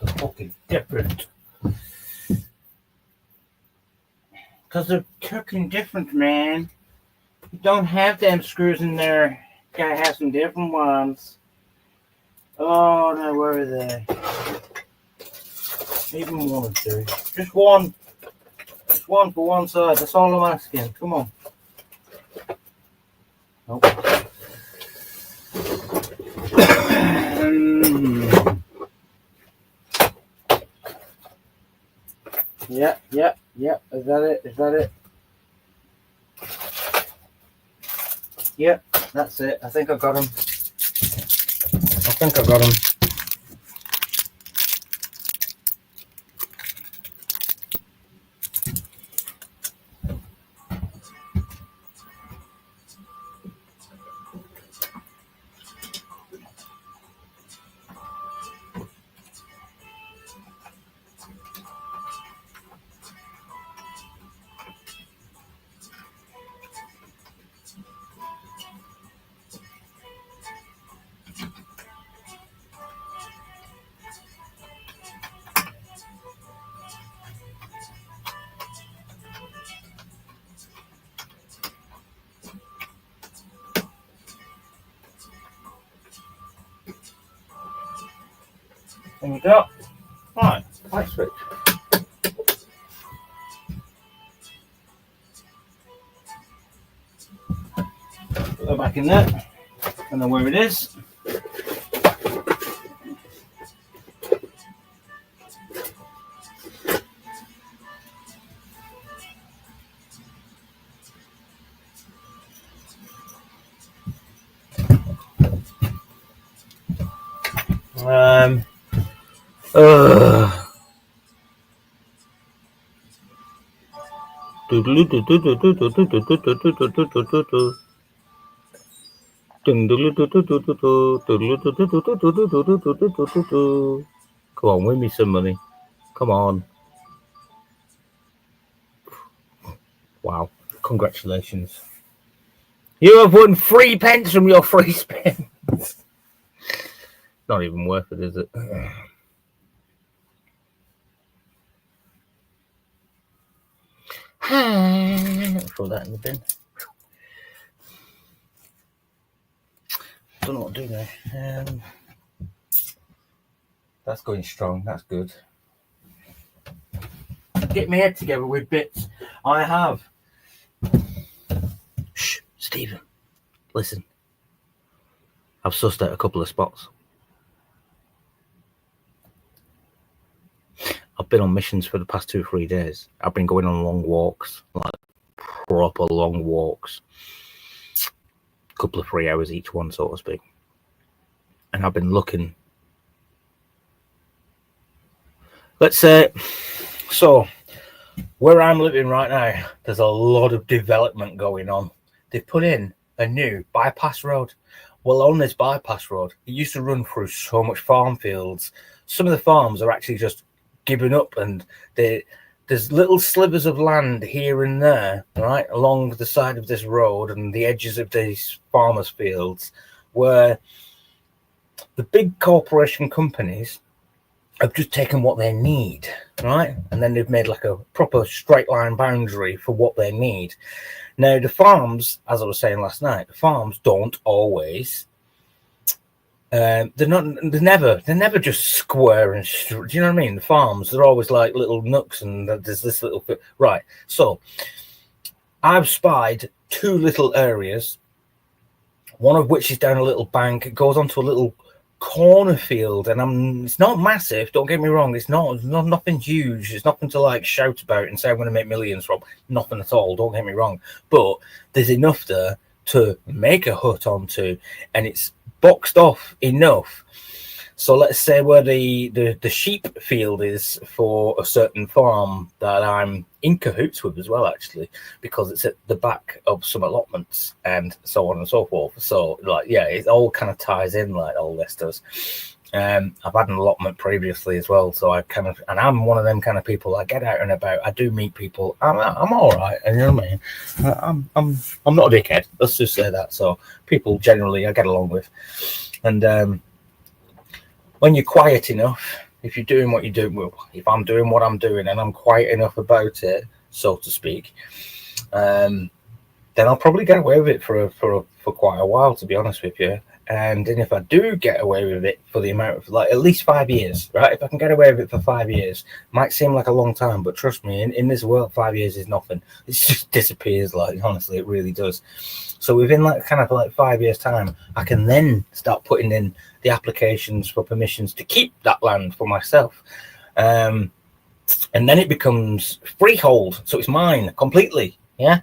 They're fucking different. Because they're cooking different, man. You don't have them screws in there. Gotta have some different ones. Oh, no, where are they? Even one or two. Just one. Just one for one side. That's all I'm asking. Come on. Nope. Yep. Is that it? Yep, that's it. I think I got him. There we go. Right, light switch. Put that back in there. I know where it is. Come on, win me some money. Come on. Wow. Congratulations. You have won 3 pence from your free spin. Not even worth it, is it? Throw that in the bin. Don't know what to do there. That's going strong. That's good. Get my head together with bits. I have. Shh, Stephen. Listen. I've sussed out a couple of spots. I've been on missions for the past 2 or 3 days. I've been going on long walks, like proper long walks. A couple of 3 hours each one, so to speak. And I've been looking. Let's say, so where I'm living right now, there's a lot of development going on. They've put in a new bypass road. Well, on this bypass road, it used to run through so much farm fields. Some of the farms are actually just giving up, and there's little slivers of land here and there, right, along the side of this road and the edges of these farmers' fields, where the big corporation companies have just taken what they need, right? And then they've made like a proper straight line boundary for what they need. Now, the farms, as I was saying last night, the farms don't always, they're never just square and do you know what I mean? The farms, they're always like little nooks, and there's this little bit, right? So I've spied 2 little areas, one of which is down a little bank. It goes onto a little cornfield, and it's not massive, don't get me wrong, it's not nothing huge, it's nothing to like shout about and say I'm going to make millions from, nothing at all, don't get me wrong, but there's enough there to make a hut onto, and it's boxed off enough. So let's say where the sheep field is for a certain farm that I'm in cahoots with as well, actually, because it's at the back of some allotments and so on and so forth. So, like, yeah, it all kind of ties in, like all this does. I've had an allotment previously as well, so I kind of, and I'm one of them kind of people. I get out and about. I do meet people. I'm all right, and you know what I mean. I'm not a dickhead. Let's just say that. So people generally I get along with, and when you're quiet enough, if you're doing what you're doing, well, if I'm doing what I'm doing and I'm quiet enough about it, so to speak, then I'll probably get away with it for quite a while, to be honest with you. And then if I do get away with it for the amount of, like, at least 5 years, right? If I can get away with it for 5 years, might seem like a long time, but trust me, in this world, 5 years is nothing. It just disappears, like, honestly, it really does. So within like kind of like 5 years time, I can then start putting in the applications for permissions to keep that land for myself. And then it becomes freehold. So it's mine completely. Yeah.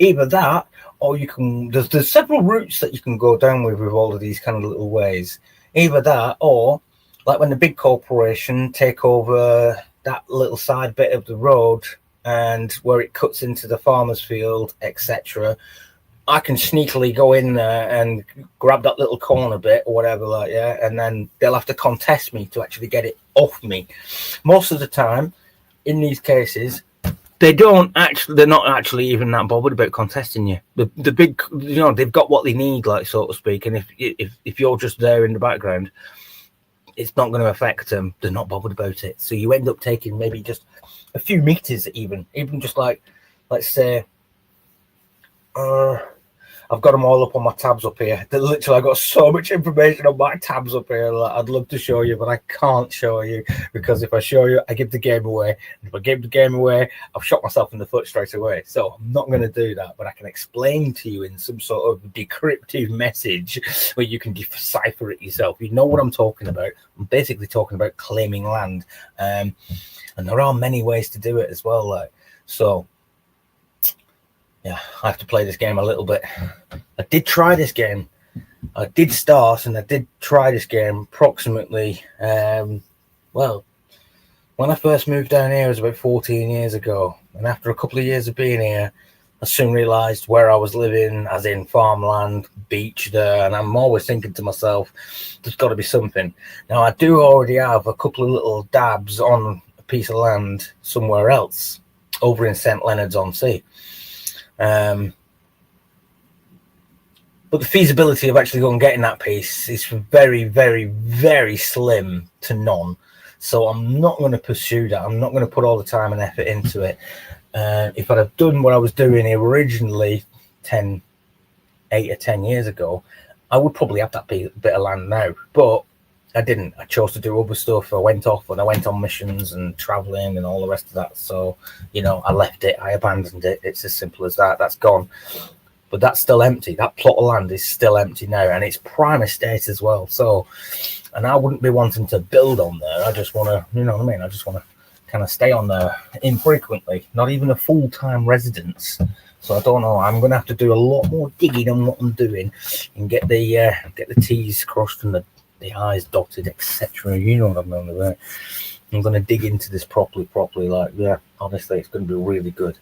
Either that, or you can, there's several routes that you can go down with all of these kind of little ways. Either that, or like when the big corporation take over that little side bit of the road and where it cuts into the farmer's field, etc., I can sneakily go in there and grab that little corner bit or whatever, like, yeah, and then they'll have to contest me to actually get it off me. Most of the time, in these cases, they're not actually even that bothered about contesting you. The big, you know, they've got what they need, like, so to speak, and if you're just there in the background, it's not going to affect them. They're not bothered about it. So you end up taking maybe just a few meters, even just like, let's say, I've got them all up on my tabs up here. Literally, I've got so much information on my tabs up here that I'd love to show you, but I can't show you, because if I show you, I give the game away. And if I give the game away, I've shot myself in the foot straight away. So I'm not going to do that, but I can explain to you in some sort of decryptive message where you can decipher it yourself. You know what I'm talking about. I'm basically talking about claiming land. And there are many ways to do it as well. Like, so... yeah, I have to play this game a little bit. I did try this game. I did start and I did try this game approximately, well, when I first moved down here, it was about 14 years ago. And after a couple of years of being here, I soon realised where I was living, as in farmland, beach there, and I'm always thinking to myself, there's got to be something. Now, I do already have a couple of little dabs on a piece of land somewhere else, over in St Leonard's on Sea. But the feasibility of actually going and getting that piece is very, very, very slim to none. So I'm not going to pursue that. I'm not going to put all the time and effort into it. If I'd have done what I was doing originally 8 or 10 years ago, I would probably have that bit of land now. But I didn't. I chose to do other stuff. I went off and I went on missions and traveling and all the rest of that. So, I left it. I abandoned it. It's as simple as that. That's gone. But that's still empty. That plot of land is still empty now, and it's prime estate as well. So, and I wouldn't be wanting to build on there. I just want to, I just want to kind of stay on there infrequently, not even a full-time residence. So I don't know. I'm going to have to do a lot more digging on what I'm doing and get the T's crossed and the I's dotted, etc. You know what I'm going to do. I'm going to dig into this properly. Honestly, it's going to be really good.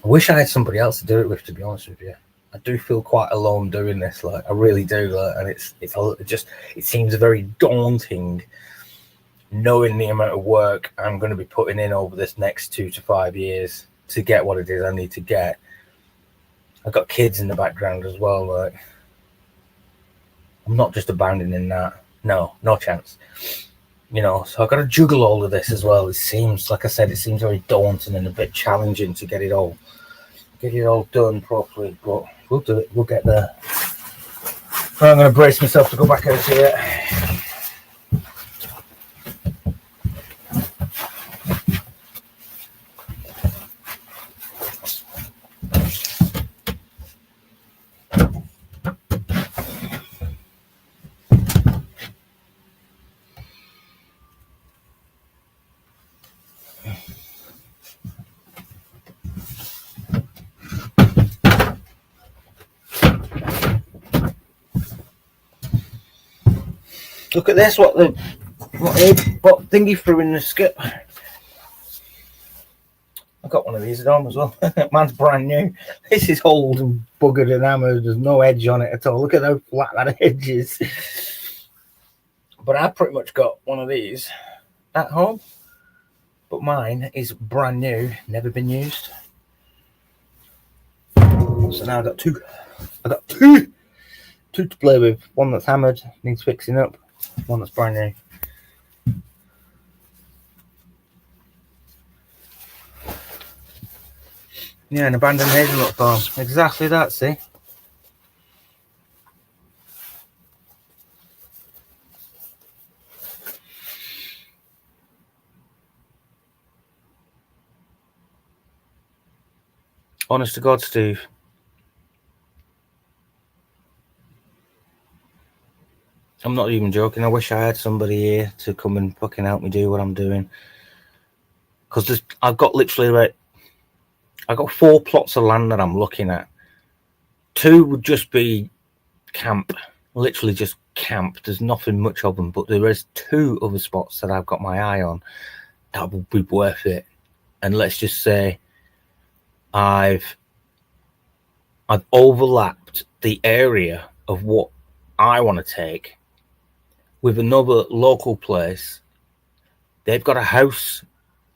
I wish I had somebody else to do it with, to be honest with you. I do feel quite alone doing this, I really do, and it seems very daunting knowing the amount of work I'm going to be putting in over this next 2 to 5 years to get what it is I need to get. I've got kids in the background as well, I'm not just abandoning that. No chance. So I've got to juggle all of this as well. It seems, like I said, very daunting and a bit challenging to get it all done properly, but we'll do it. We'll get there. I'm going to brace myself to go back out here. Look at this, what thingy threw in the skip. I got one of these at home as well. Mine's brand new. This is old and buggered and hammered. There's no edge on it at all. Look at how flat that edge is. But I pretty much got one of these at home. But mine is brand new, never been used. So now I've got two. Two to play with. One that's hammered, needs fixing up. One that's brand new. Yeah, an abandoned hazelnut farm. Exactly that, see? Honest to God, Steve. I'm not even joking. I wish I had somebody here to come and fucking help me do what I'm doing. Because I've got 4 plots of land that I'm looking at. 2 would just be camp. Literally just camp. There's nothing much of them. But there is 2 other spots that I've got my eye on that would be worth it. And let's just say I've overlapped the area of what I want to take with another local place. They've got a house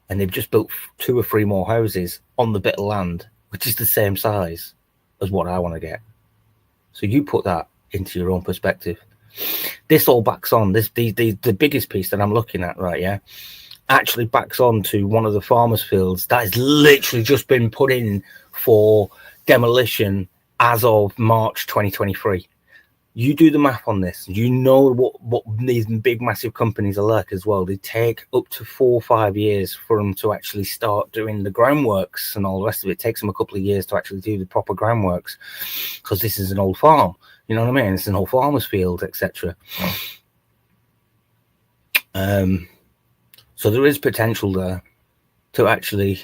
and they've just built 2 or 3 more houses on the bit of land, which is the same size as what I want to get. So you put that into your own perspective. This all backs on. The biggest piece that I'm looking at, right, yeah, actually backs on to one of the farmers' fields that has literally just been put in for demolition as of March 2023. You do the math on this. You know what these big, massive companies are like as well. They take up to 4 or 5 years for them to actually start doing the groundworks and all the rest of it. It takes them a couple of years to actually do the proper groundworks because this is an old farm. You know what I mean? It's an old farmer's field, etc. So there is potential there to actually...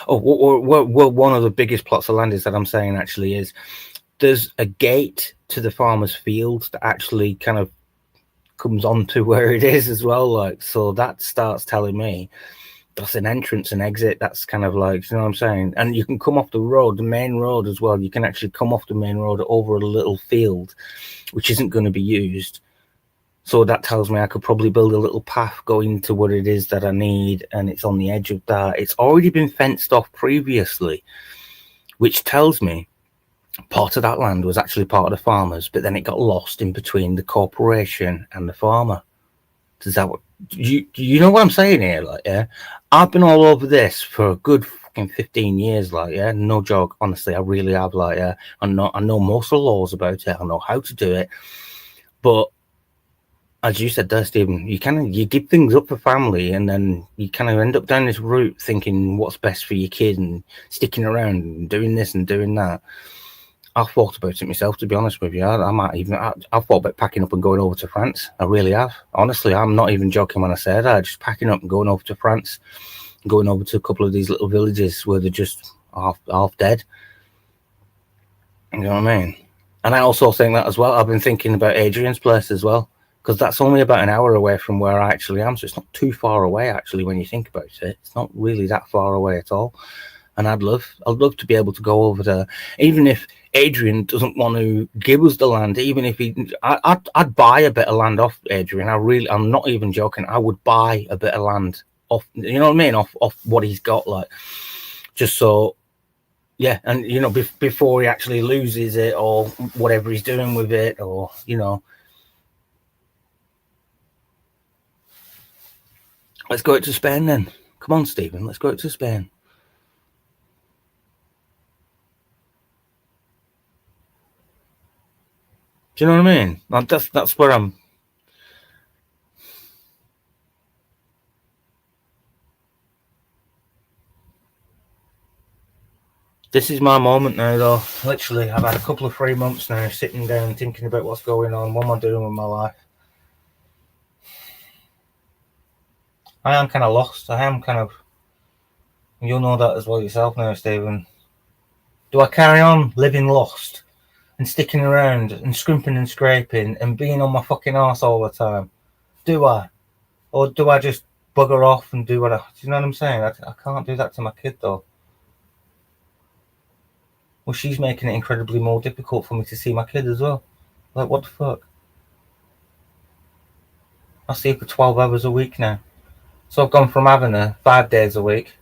one of the biggest plots of land is that I'm saying actually is there's a gate to the farmer's field that actually kind of comes on to where it is as well. So that starts telling me that's an entrance and exit. That's kind of like, you know what I'm saying? And you can come off the road, the main road as well. You can actually come off the main road over a little field, which isn't going to be used. So that tells me I could probably build a little path going to what it is that I need, and it's on the edge of that. It's already been fenced off previously, which tells me part of that land was actually part of the farmers, but then it got lost in between the corporation and the farmer. Does that you know what I'm saying here? Like, yeah, I've been all over this for a good fucking 15 years. Like, yeah, no joke. Honestly, I really have. Like, yeah, I know most of the laws about it. I know how to do it, but as you said there, Stephen, you give things up for family, and then you kind of end up down this route thinking what's best for your kid and sticking around and doing this and doing that. I've thought about it myself, to be honest with you. I've thought about packing up and going over to France. I really have. Honestly, I'm not even joking when I say that. Just packing up and going over to France, going over to a couple of these little villages where they're just half dead. You know what I mean? And I also think that as well. I've been thinking about Adrian's place as well, because that's only about an hour away from where I actually am. So it's not too far away, actually, when you think about it. It's not really that far away at all. And I'd love to be able to go over there, even if Adrian doesn't want to give us the land. Even if I'd buy a bit of land off Adrian. I'm not even joking. I would buy a bit of land off. You know what I mean? Off what he's got, like, just so. Yeah, and you know, before he actually loses it or whatever he's doing with it, or you know. Let's go out to Spain then. Come on, Stephen. Let's go out to Spain. Do you know what I mean? That's where I'm. This is my moment now, though. Literally, I've had a couple of 3 months now sitting down thinking about what's going on. What am I doing with my life? I am kind of lost. I am kind of. You'll know that as well yourself now, Stephen. Do I carry on living lost and sticking around and scrimping and scraping and being on my fucking arse all the time? Do I? Or do I just bugger off and do what I... Do you know what I'm saying? I can't do that to my kid, though. Well, she's making it incredibly more difficult for me to see my kid as well. Like, what the fuck? I see her for 12 hours a week now. So I've gone from having her 5 days a week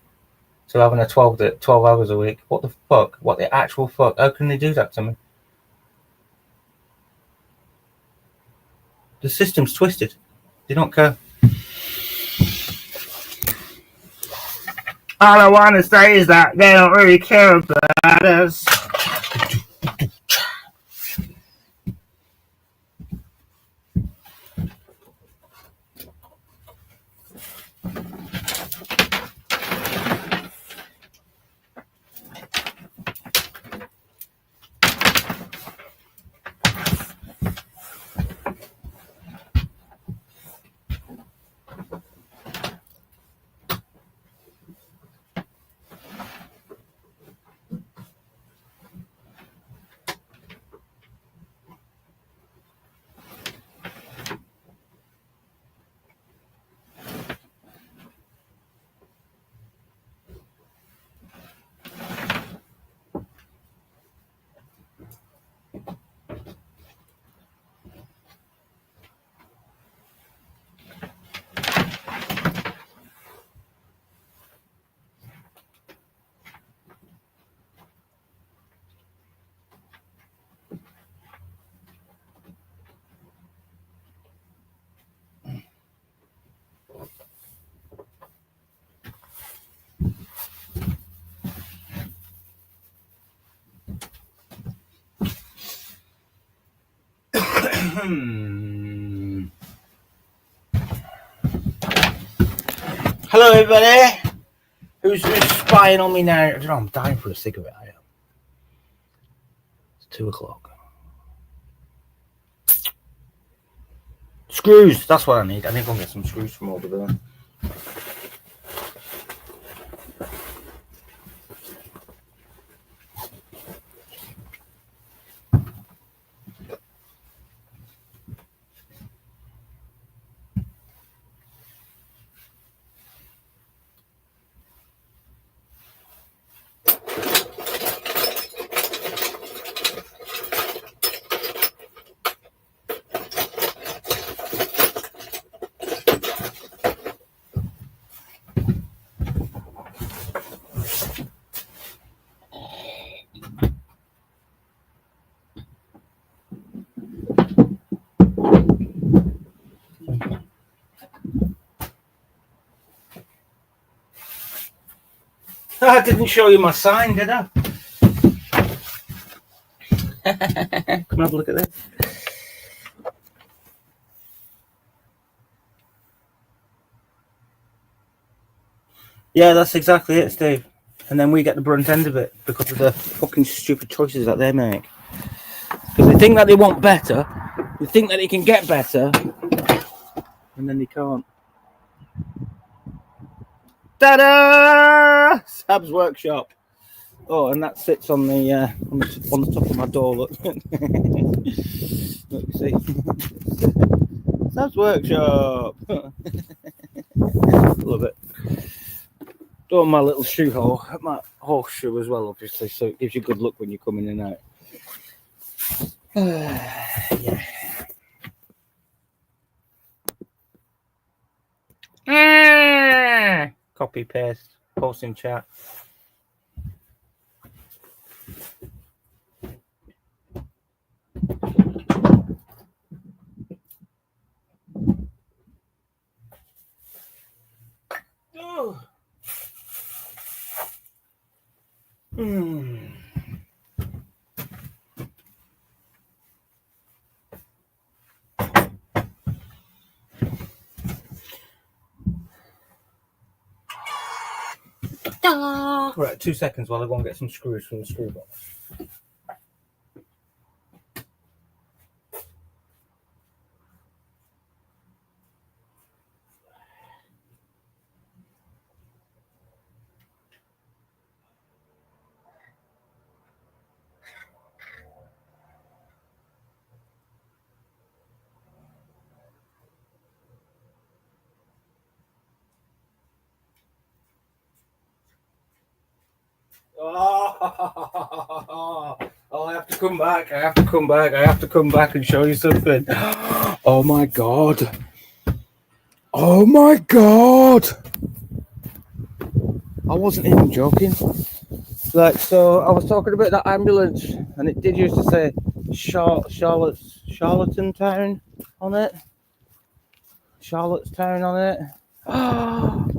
to having her 12 hours a week. What the fuck? What the actual fuck? How can they do that to me? The system's twisted. They don't care. All I want to say is that they don't really care about us. Hello, everybody. Who's spying on me now? I don't know, I'm dying for a cigarette. I am. It's 2 o'clock. Screws. That's what I need. I need to go get some screws from over there. I didn't show you my sign, did I? Come and have a look at this. Yeah, that's exactly it, Steve. And then we get the brunt end of it because of the fucking stupid choices that they make. Because they think that they want better, they think that they can get better, and then they can't. Ta-da! Sab's workshop. Oh, and that sits on the top of my door. Look, look, see, Sab's workshop. Love it. Got my little shoe hole, my horseshoe as well, obviously, so it gives you good luck when you come in and out. Yeah. Copy paste, post in chat. Oh. Mm. Right, 2 seconds while I go and get some screws from the screw box. Oh, I have to come back. I have to come back. I have to come back and show you something. Oh my god. Oh my god. I wasn't even joking. Like, so I was talking about that ambulance, and it did used to say Charlottetown on it. Charlottetown on it. Oh.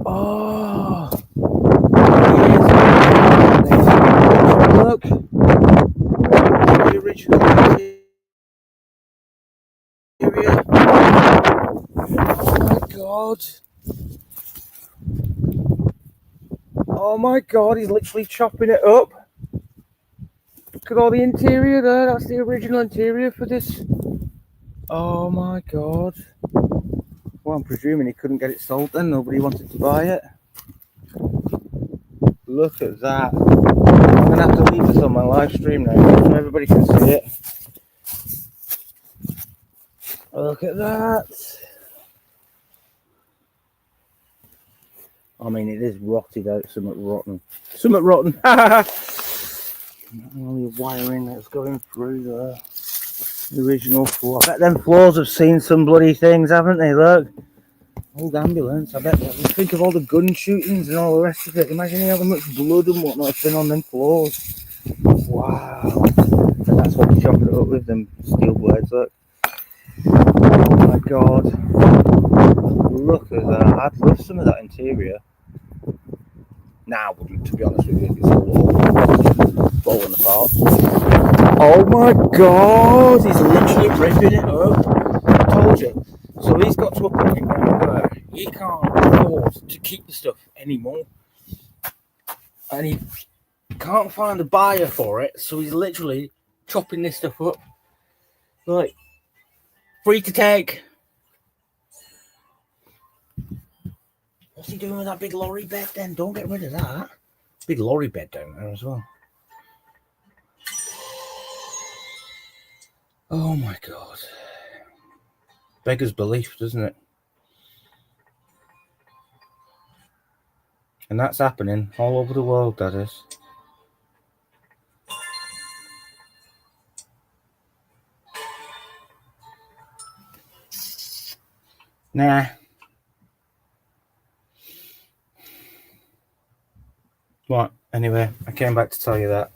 Look. The original interior. Oh my god. Oh my god, he's literally chopping it up. Look at all the interior there. That's the original interior for this. Oh my god. Well, I'm presuming he couldn't get it sold then. Nobody wanted to buy it. Look at that. I'm going to have to leave this on my live stream now so everybody can see it. Look at that. I mean, it is rotted out, somewhat rotten. Somewhat rotten. All the wiring that's going through there. The original floor. I bet them floors have seen some bloody things, haven't they? Look. Old ambulance. I bet. Think of all the gun shootings and all the rest of it. Imagine how much blood and whatnot has been on them floors. Wow. And that's what we're chopping it up with, them steel blades. Look. Oh my god. Look at that. I'd love some of that interior. Nah, I wouldn't, to be honest with you. It's all falling apart. Oh my god. He's literally ripping it up. I told you. So he's got to a point now where he can't afford to keep the stuff anymore. And he can't find a buyer for it. So he's literally chopping this stuff up. Like, free to take. What's he doing with that big lorry bed then? Don't get rid of that. Big lorry bed down there as well. Oh my god. Beggars belief, doesn't it? And that's happening all over the world, that is. Nah. What? Anyway, I came back to tell you that.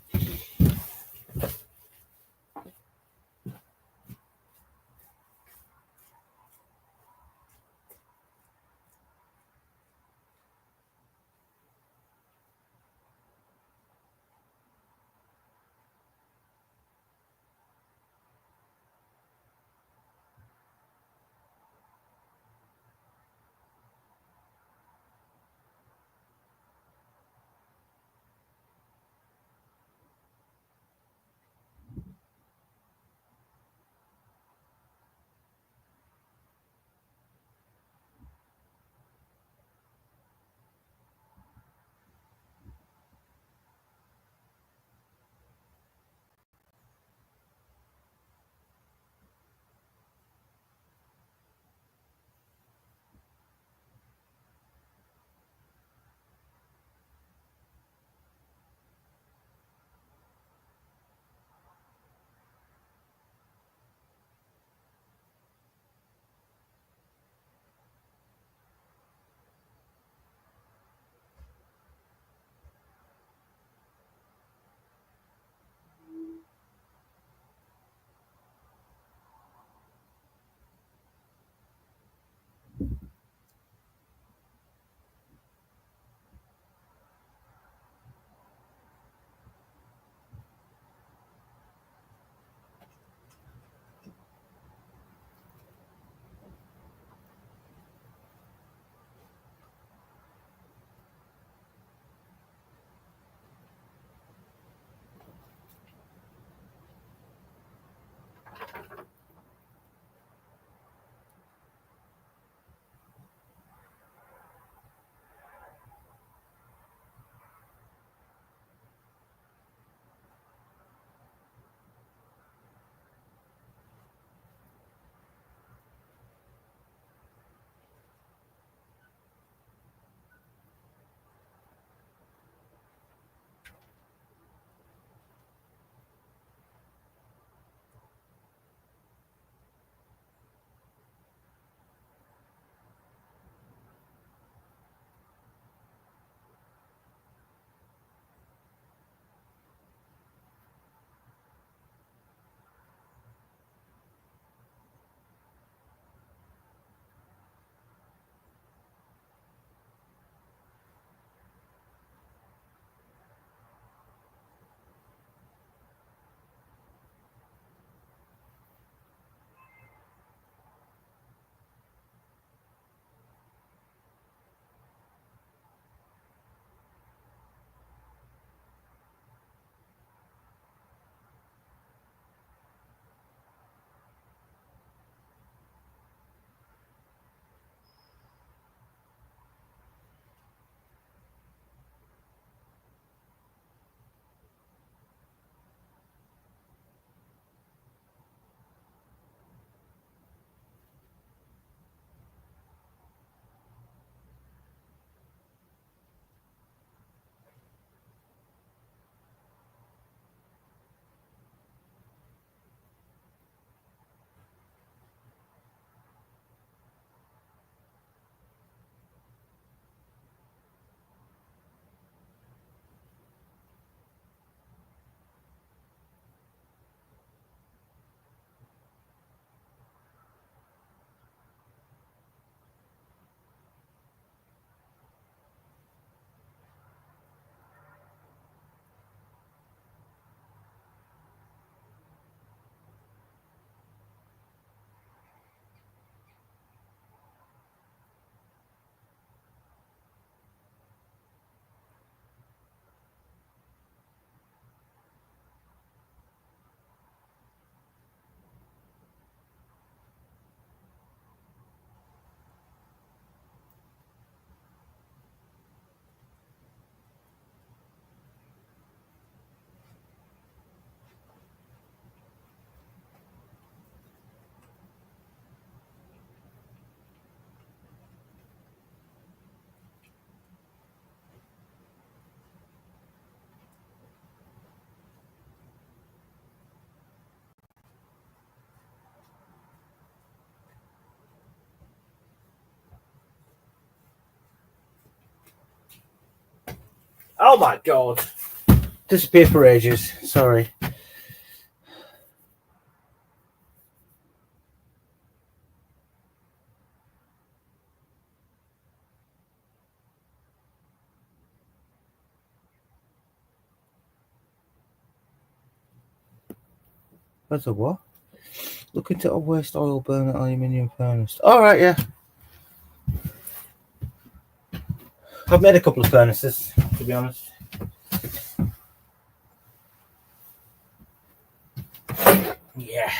Oh my god. Disappeared for ages. Sorry. That's a what? Look into a waste oil burner aluminium furnace. Alright, yeah. I've made a couple of furnaces, to be honest. Yeah.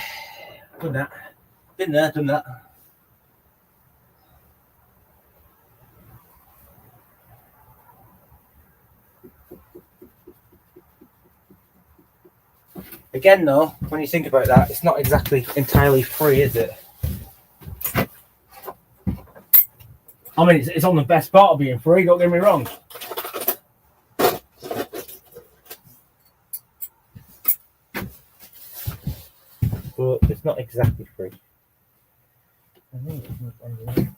Done that. Been there, done that. Again, though, when you think about that, it's not exactly entirely free, is it? I mean, it's on the best part of being free, don't get me wrong. But it's not exactly free. I think it's not underneath.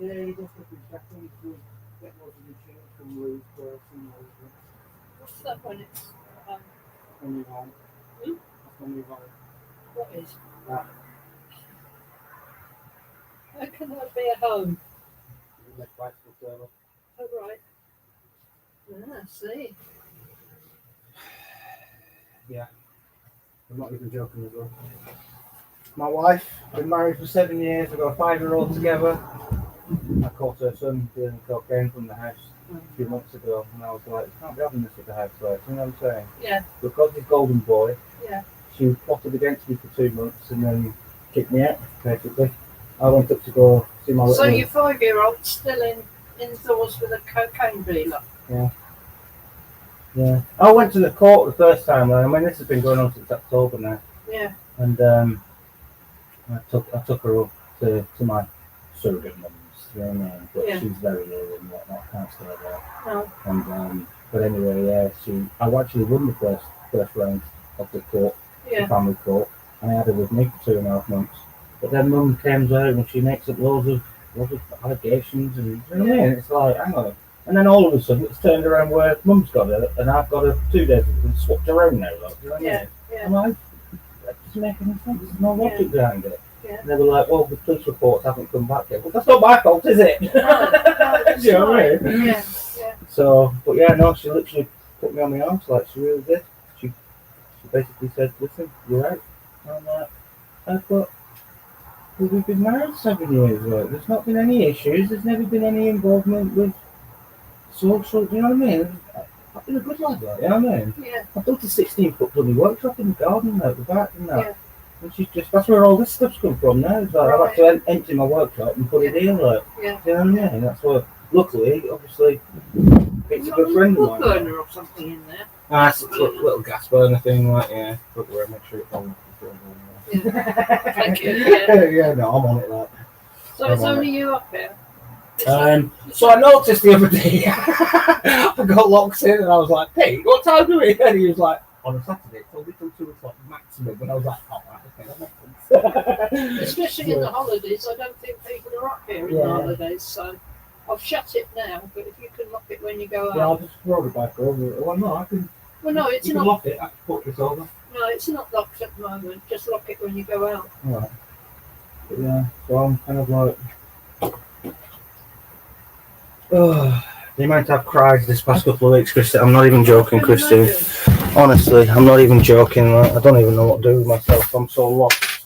Yeah, you just have to check them to get what you can from Lou's first and What's that when it's when you home. Hmm? That's when you home. what is? That. How can that be at home? You make bicycle server. Oh right. Ah, I see. Yeah. I'm not even joking as well. My wife, been married for 7 years, we've got a 5-year-old together. I caught her son doing cocaine from the house a few months ago, and I was like, you can't be having this at the house, right? You know what I'm saying? Yeah. Because he's golden boy, Yeah. she plotted against me for 2 months and then kicked me out, basically. I went up to go see my little... So your 5-year-old's still indoors with a cocaine dealer? Yeah. Yeah. I went to the court the first time, I mean, this has been going on since October now. Yeah. And I took her up to my surrogate mum's, you know what I mean? But Yeah. she's very ill and whatnot, can't stay there. No. And but anyway, yeah, I actually won the first round of the court, Yeah. the family court, and I had her with me for 2.5 months. But then mum comes out and she makes up loads of allegations, and you know what I mean? It's like, hang on. And then all of a sudden it's turned around where mum's got her and I've got her 2 days and swapped around now, like, you know what I mean? Yeah. Yeah. I'm like, that doesn't make any sense. There's no logic behind it. Yeah. And they were like, well, the police reports haven't come back yet. Well, that's not my fault, is it? No, that's you know what I mean? Yeah. Yeah. So, but yeah, no, she literally put me on my arms, like she really did. She basically said, listen, you're right. And I'm like, but we've been married 7 years, like, there's not been any issues, there's never been any involvement with social, you know what I mean? I've been a good lad, like, you know what I mean? Yeah. I built a 16-foot bloody workshop in the garden out the back and that. Yeah. And she's just, that's where all this stuff's come from now. It's like, I've had to empty my workshop and put it in, like, Yeah. you know what I mean? That's what, luckily, obviously, it's a good friend of mine. Burner or something in there. Ah, it's a little gas burner thing, like, yeah. Put it where, make sure it's on. Yeah. Thank you. Yeah. Yeah, no, I'm on it, like. So it's only you up here? So I noticed the other day, I got locked in and I was like, Pete, what time are we? And he was like, on a Saturday, it's only till 2 o'clock maximum. And I was like, oh, right, okay, that makes sense. Especially in the holidays, I don't think people are up here in the holidays, so I've shut it now, but if you can lock it when you go out. Yeah, I'll just roll it back over. Well, no, I can. Well, no, it's you not. Can lock it, I can put this over. No, it's not locked at the moment, just lock it when you go out. Alright. But yeah, so I'm kind of like. Oh, the amount I've cried this past couple of weeks, Christine. I'm not even joking, Christine. Honestly, I'm not even joking. Like, I don't even know what to do with myself. I'm so lost.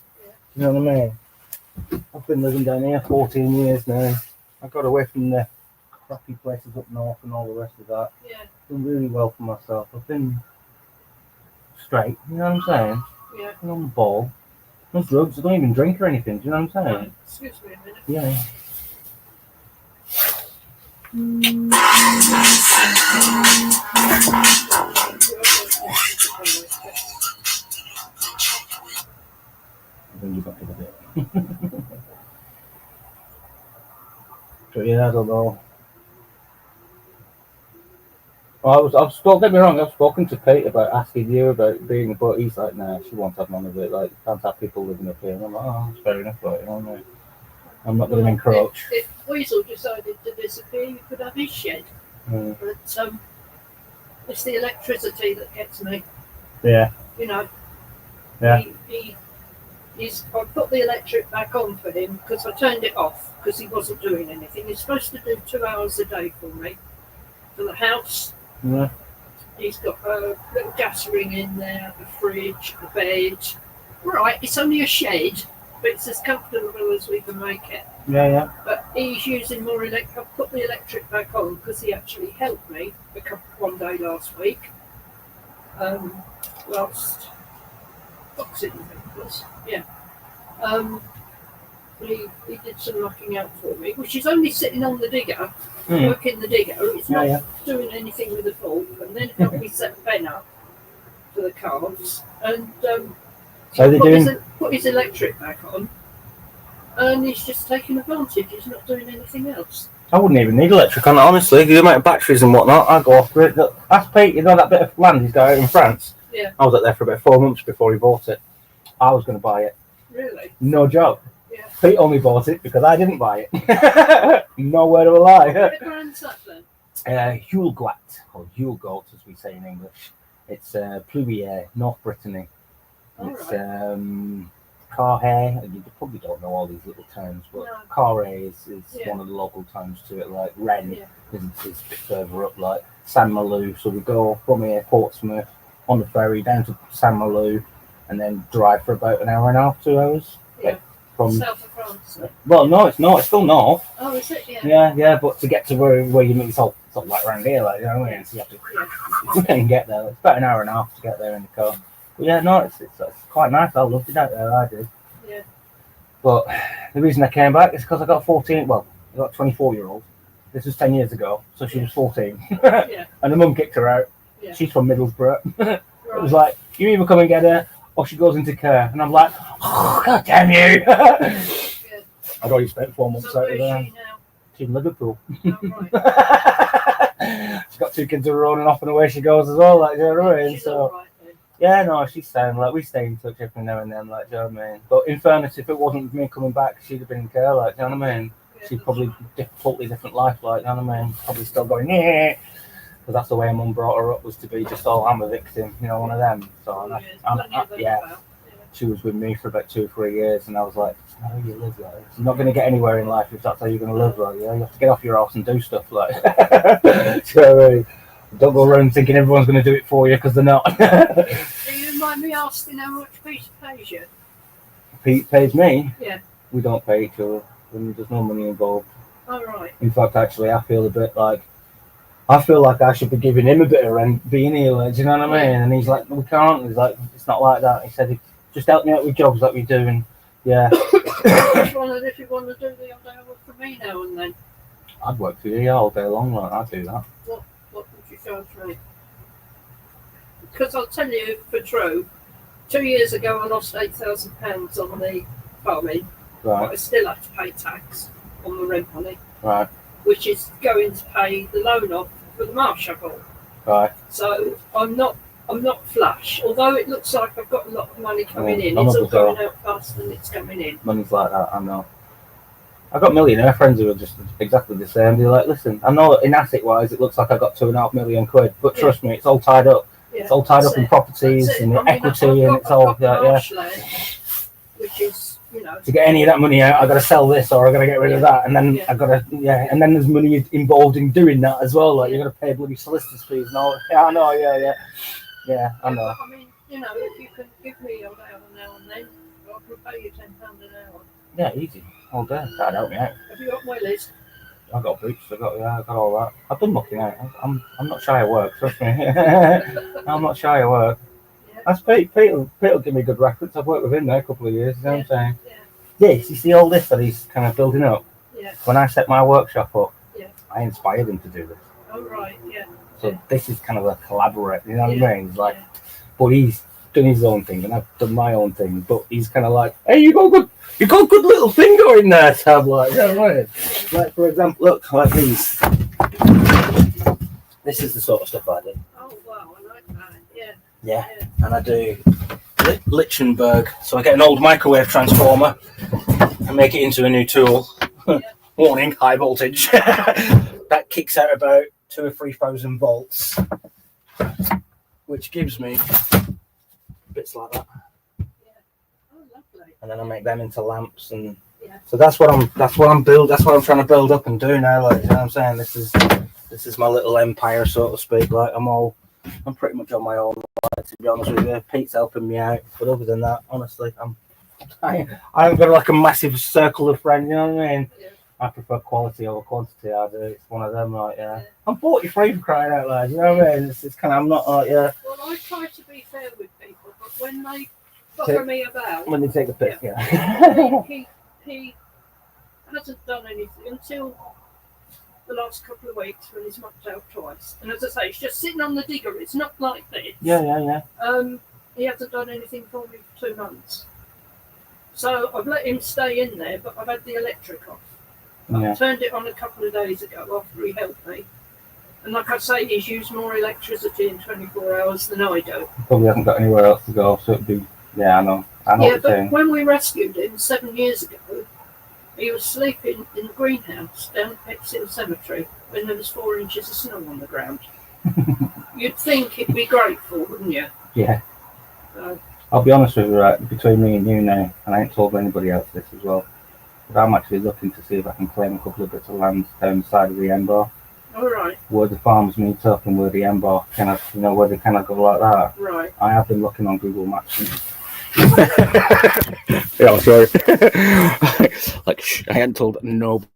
You know what I mean? I've been living down here 14 years now. I got away from the crappy places up north and all the rest of that. Yeah. Done really well for myself. I've been straight. You know what I'm saying? Yeah. Been on the ball. No drugs. I don't even drink or anything. Do you know what I'm saying? Right. Excuse me a minute. Yeah. Bring you back a bit. So yeah, I don't know. Don't get me wrong, I've spoken to Pete about asking you about being, but he's like, nah, she won't have none of it. Like, can't have people living up here. And I'm like, oh, that's fair enough, but you know what I mean? I'm not going to encroach. If Weasel decided to disappear, you could have his shed. But it's the electricity that gets me. Yeah. You know. Yeah. I put the electric back on for him because I turned it off because he wasn't doing anything. He's supposed to do 2 hours a day for me for the house. Yeah. He's got a little gas ring in there, a fridge, a bed. Right, it's only a shed, but it's as comfortable as we can make it. Yeah, yeah. But he's using more electric. I've put the electric back on because he actually helped me one day last week. Last Boxing, I think it was. Yeah. He did some knocking out for me, which is only sitting on the digger, working the digger. It's not doing anything with the fork, and then helped me set the pen up for the calves, and put his electric back on, and he's just taking advantage. He's not doing anything else. I wouldn't even need electric on it, honestly. The amount of batteries and whatnot, I'd go off it. Ask Pete, you know that bit of land he's got out in France? Yeah. I was out there for about 4 months before he bought it. I was going to buy it. Really? No joke. Yeah. Pete only bought it because I didn't buy it. No word of a lie. What brand's that then? Huelgoat, or Huelgoat as we say in English. It's Pluvier, North Brittany. It's Carhaix. You probably don't know all these little towns, but no. Carhaix is one of the local towns to it. Like Rennes is a bit further up, like Saint Malo. So we go from here, Portsmouth, on the ferry down to Saint Malo, and then drive for about an hour and a half, 2 hours. Yeah. From south of France. Well, no, it's not. It's still north. Oh, is it? Yeah. Yeah. But to get to where you meet, it's all like around here, like you know what I mean. So you have to get there. It's about an hour and a half to get there in the car. But yeah, no, it's quite nice. I loved it out there. I did. Yeah. But the reason I came back is because I got 24-year-old. This was 10 years ago, so she was 14. Yeah. And the mum kicked her out. Yeah. She's from Middlesbrough. Right. It was like, you either come and get her, or she goes into care. And I'm like, oh, God damn you. I'd already spent 4 months out with her. She's in Liverpool. Oh, right. She's got 2 kids of her own, and off and away she goes as well. Like, you know what I mean? She's So, all right, then. yeah, no, she's saying, like, we stay in touch every now and then, like, do you know what I mean? But in fairness, if it wasn't me coming back, she'd have been in care, like, do you know what I mean? Yeah, She'd probably totally different life, like, you know what I mean? Probably still going, yeah. Because that's the way her mum brought her up, was to be just, oh, I'm a victim, you know, one of them. So, she was with me for about 2 or 3 years, and I was like, that's not how you live, like. You're not going to get anywhere in life if that's how you're going to live, like, you know? You have to get off your ass and do stuff, like. So, don't go around thinking everyone's going to do it for you, because they're not. Do you mind me asking how much Pete pays you? Pete pays me? Yeah. We don't pay each other. There's no money involved. Oh, right. In fact, actually, I feel like I should be giving him a bit of rent being here, like, do you know what I mean? And he's like, we can't. He's like, it's not like that. He said, just help me out with jobs like we do, and yeah. I just wondered if you want to do the odd hour for me now and then. I'd work for you all day long, like, I'd do that. What would you charge me? Because I'll tell you for true, 2 years ago I lost £8,000 on the farming. Right. but I still have to pay tax on the rent money, Right. which is going to pay the loan off for the marsh I bought. Right. So I'm not flush, although it looks like I've got a lot of money coming in. none It's of all us are. going out faster than it's coming in. Money's like that, I know. I've got millionaire friends who are just exactly the same. They're like, listen, I know in asset wise it looks like I got £2.5 million, but trust me, it's all tied up. Yeah, It's all tied up in properties and equity, and it's all I've got marshland, which is, you know, to get any of that money out, I got to sell this or I got to get rid of that, and then I got to and then there's money involved in doing that as well. Like you got to pay bloody solicitors fees and all. Yeah, I know. Yeah, I know. I mean, you know, if you can give me an hour now and then, I can pay you £10 an hour. Yeah, easy, all day. That'd help me out. Have you got wellies? I got boots. I got all that. I've done looking out. I'm not shy of work. Trust me. I'm not shy of work. That's Pete'll give me a good reference. I've worked with him there a couple of years. You know what I'm saying? This, you see all this that he's kind of building up. Yeah. When I set my workshop up, Yeah. I inspired him to do this. Oh right, yeah. So this is kind of a collaborate. You know what I mean? It's like, but he's done his own thing and I've done my own thing. But he's kind of like, hey, you got a good little thing going there, Tab. Like, you know what I mean? Like for example, look like these. This is the sort of stuff I do. Oh wow, I like that. Yeah. Yeah, and I do Lichtenberg. So I get an old microwave transformer and make it into a new tool. Warning, high voltage. That kicks out about 2,000 or 3,000 volts, which gives me bits like that. Oh, lovely. And then I make them into lamps, and so that's what I'm trying to build up and do now. Like, you know what I'm saying? This is my little empire, so to speak. Like I'm pretty much on my own. Like, to be honest with you, Pete's helping me out, but other than that, honestly, I haven't got like a massive circle of friends. You know what I mean? Yeah. I prefer quality over quantity. I do. It's one of them, like I'm 43 for crying out loud. You know what I mean? It's kind of I'm not like Well, I try to be fair with people, but when they bother me about when they take the piss, he hasn't done anything until the last couple of weeks when he's mucked out twice. And as I say, he's just sitting on the digger. It's not like this. Yeah. He hasn't done anything for me for 2 months. So I've let him stay in there, but I've had the electric off. I turned it on a couple of days ago after he helped me. And like I say, he's used more electricity in 24 hours than I do. Probably haven't got anywhere else to go, so it'd be, I know what you're saying. When we rescued him 7 years ago, he was sleeping in the greenhouse down at Exhill Cemetery when there was 4 inches of snow on the ground. You'd think he'd be grateful, wouldn't you? Yeah. I'll be honest with you, right, between me and you now, and I ain't told anybody else this as well, but I'm actually looking to see if I can claim a couple of bits of land down the side of the M-bar. All right. Where the farms meet up and where the M-bar kind of, where they kind of go like that. Right. I have been looking on Google Maps. Yeah, sorry. Like, I hadn't told nobody.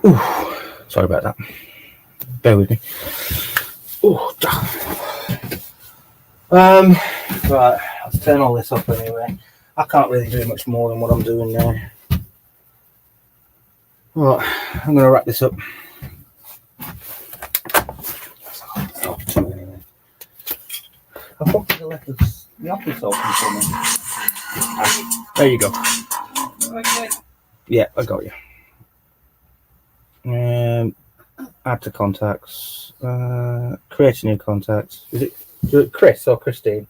Ooh, sorry about that. Bear with me. Ooh, right, let's turn all this up anyway. I can't really do much more than what I'm doing now. Right, I'm going to wrap this up. I thought you left the office open for me. There you go. Okay. Yeah, I got you. Add to contacts. Create a new contact. Is it Chris or Christine?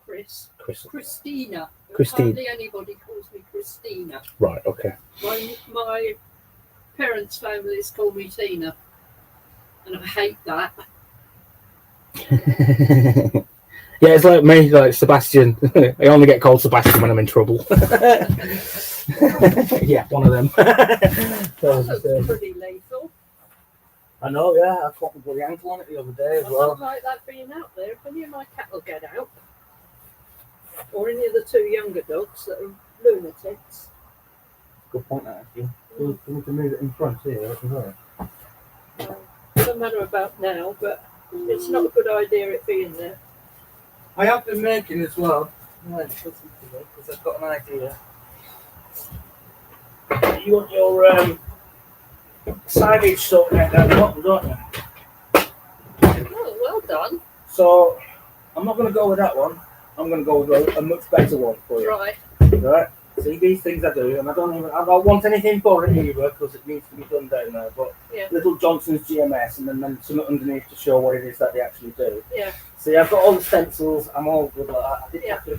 Chris. Chris. Christina. Christine. Hardly anybody calls me Christina. Right, okay. My parents' families call me Tina. And I hate that. Yeah, it's like me, like Sebastian. I only get called Sebastian when I'm in trouble. Yeah, one of them. That's pretty lethal. I know, yeah. I caught my bloody ankle on it the other day as I well. don't like that being out there. If any of my cattle get out, or any of the two younger dogs that are lunatics. Good point, that, actually. We need to move it in front here as well. Doesn't matter about now, but it's not a good idea it being there. I have been making as well. Because I've got an idea. You want your signage sorted out down the bottom, don't you? Oh, well done. So I'm not going to go with that one. I'm going to go with a much better one for you. Right. Right. See, these things I do, and I don't want anything for it either because it needs to be done down there. But yeah. Little Johnson's GMS, and then something underneath to show what it is that they actually do. Yeah. See, I've got all the stencils. I'm all good like that. I did have to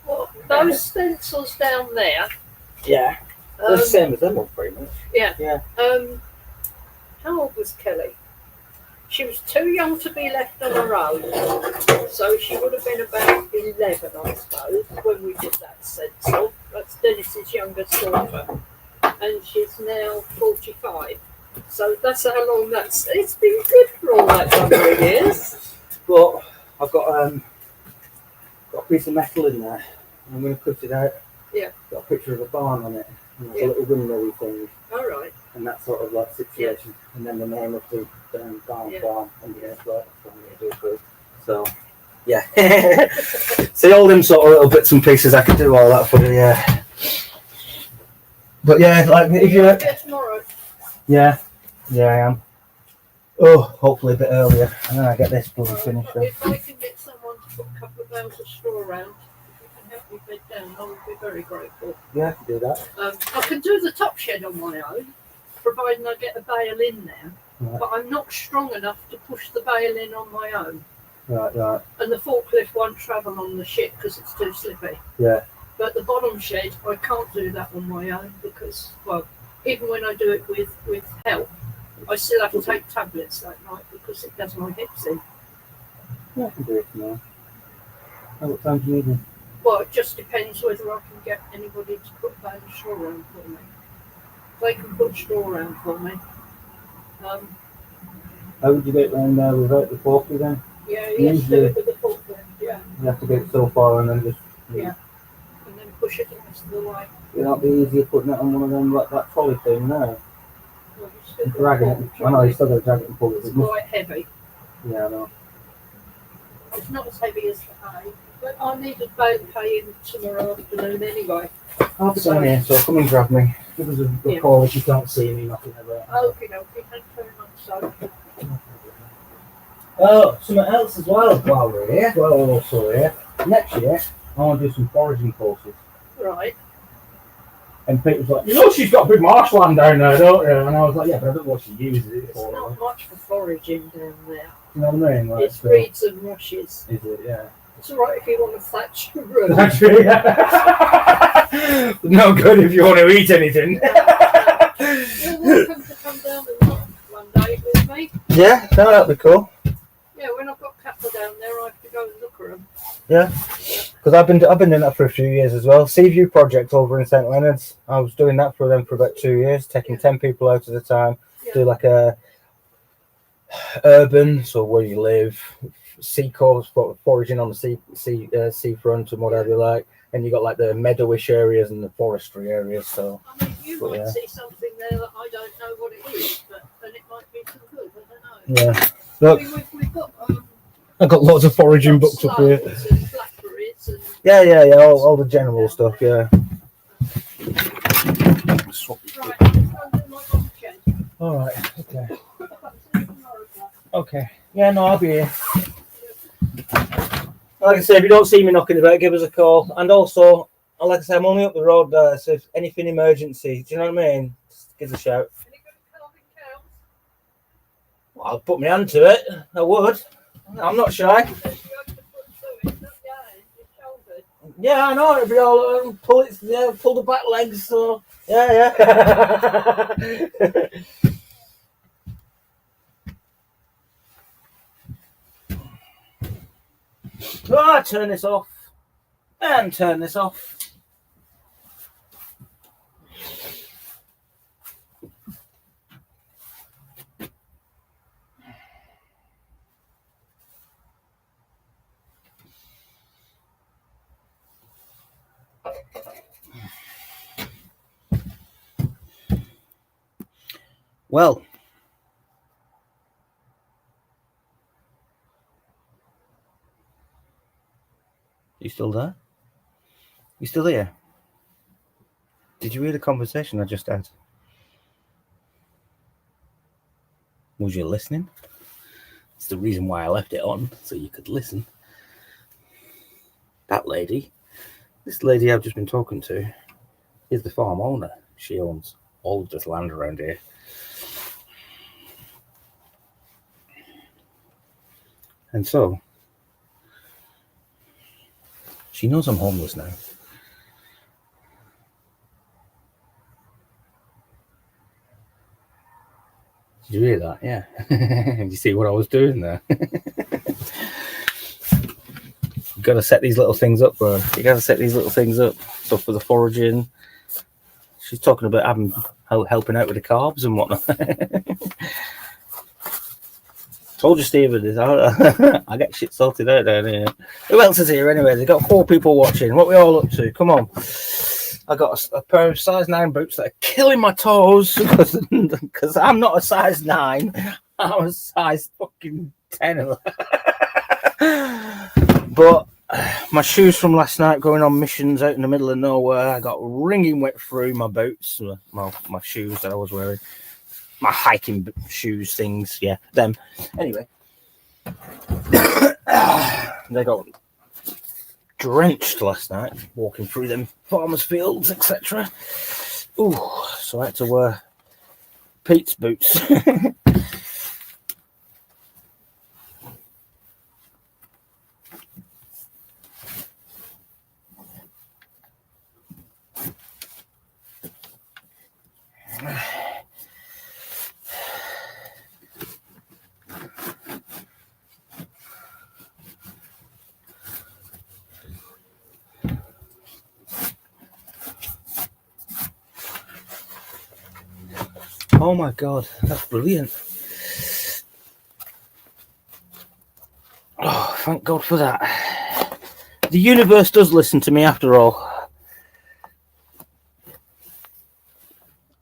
well, those stencils down there. Yeah. They're the same as them all, pretty much. Yeah. Yeah. How old was Kelly? She was too young to be left on her own, so she would have been about 11, I suppose, when we did that stencil. That's Dennis's youngest daughter, and she's now 45. So that's how long that's. It's been good for all that number of years. But I've got a piece of metal in there. I'm going to cut it out. Yeah. Got a picture of a barn on it. And it's a little windowy thing. All right. And that sort of like situation. Yeah. And then the name of the barn underneath that. So, yeah. See, all them sort of little bits and pieces, I could do all that for you, yeah. But yeah, like if you're. Tomorrow. Yeah, I am. Oh, hopefully a bit earlier, and then I get this bloody finished. If I can get someone to put a couple of bales of straw around, if you can help me bed down, I would be very grateful. Yeah, I can do that. I can do the top shed on my own, providing I get a bale in there. Right. But I'm not strong enough to push the bale in on my own. Right. And the forklift won't travel on the ship because it's too slippy. Yeah. But the bottom shed, I can't do that on my own because, well, even when I do it with help, I still have to take tablets that night because it does my hips in. Yeah, I can do it tomorrow. What time do you need me? Well, it just depends whether I can get anybody to put a bale of straw around for me. They can put straw around for me. How would you get around there without the forklift then? Yeah, you have to do it with the forklift, yeah. You have to get it so far and then just... Yeah. And then push it the rest of the way. It'd not be easier putting it on one of them, like that trolley thing now. Well, you still Dragging it. I know, you still got to drag it and pull it. It's quite heavy. Yeah, I know. It's not as heavy as the hay, but I need a bale of hay in tomorrow afternoon anyway. I'll be down here, so come and grab me. Give us a call if you can't see me knocking about. Okay, thank you very much, so. Oh, something else as well while we're here. Well, we're also here. Next year, I want to do some foraging courses. Right. And Pete was like, you know she's got a big marshland down there, don't you? And I was like, yeah, but I don't know what she uses it for. It's not much for foraging down there. You know what I mean? Like, it's reeds and rushes. Is it? Yeah. It's alright if you want to thatch your room. Actually, yeah. No good if you want to eat anything. You're welcome to come down and look one day with me. Yeah, no, that'd be cool. Yeah, when I've got cattle down there, I have to go and look at them. Yeah, because I've been doing that for a few years as well. Seaview project over in St Leonard's. I was doing that for them for about 2 years, taking 10 people out at a time. Yeah. Do like a urban, so where you live, sea coast, foraging on the seafront and whatever you like. and you got like the meadowish areas and the forestry areas. So I mean, you might see something there that I don't know what it is, and it might be some good. I don't know. Yeah. Look, I mean, we've got. I've got loads of foraging books up here. And blackberries and Yeah. All the general stuff. Yeah. All right. Okay. Okay. Yeah. No, I'll be here. Like I said, if you don't see me knocking about, give us a call. And also, like I said, I'm only up the road there, so if anything emergency, do you know what I mean? Just give us a shout. Well, I'll put my hand to it. I would. I'm not shy. Yeah, I know. It'll be all pull the back legs. So yeah. Oh, turn this off and turn this off. Well, you still there? You still here? Did you hear the conversation I just had? Was you listening? It's the reason why I left it on, so you could listen. That lady, this lady I've just been talking to, is the farm owner. She owns all of this land around here. And so, she knows I'm homeless now. Did you hear that? Yeah. Did you see what I was doing there? You've got to set these little things up, bro. You got to set these little things up. So for the foraging, she's talking about helping out with the carbs and whatnot. Told you, Stephen, I get shit sorted out down here. Who else is here anyway? They've got 4 people watching. What are we all up to? Come on. I got a pair of size 9 boots that are killing my toes because I'm not a size 9. I'm a size fucking 10. But my shoes from last night going on missions out in the middle of nowhere, I got wringing wet through my boots, my shoes that I was wearing. My hiking shoes things, yeah, them. Anyway, they got drenched last night walking through them farmers' fields, etc. Ooh, so I had to wear Pete's boots. Oh my god, that's brilliant. Oh, thank God for that. The universe does listen to me after all.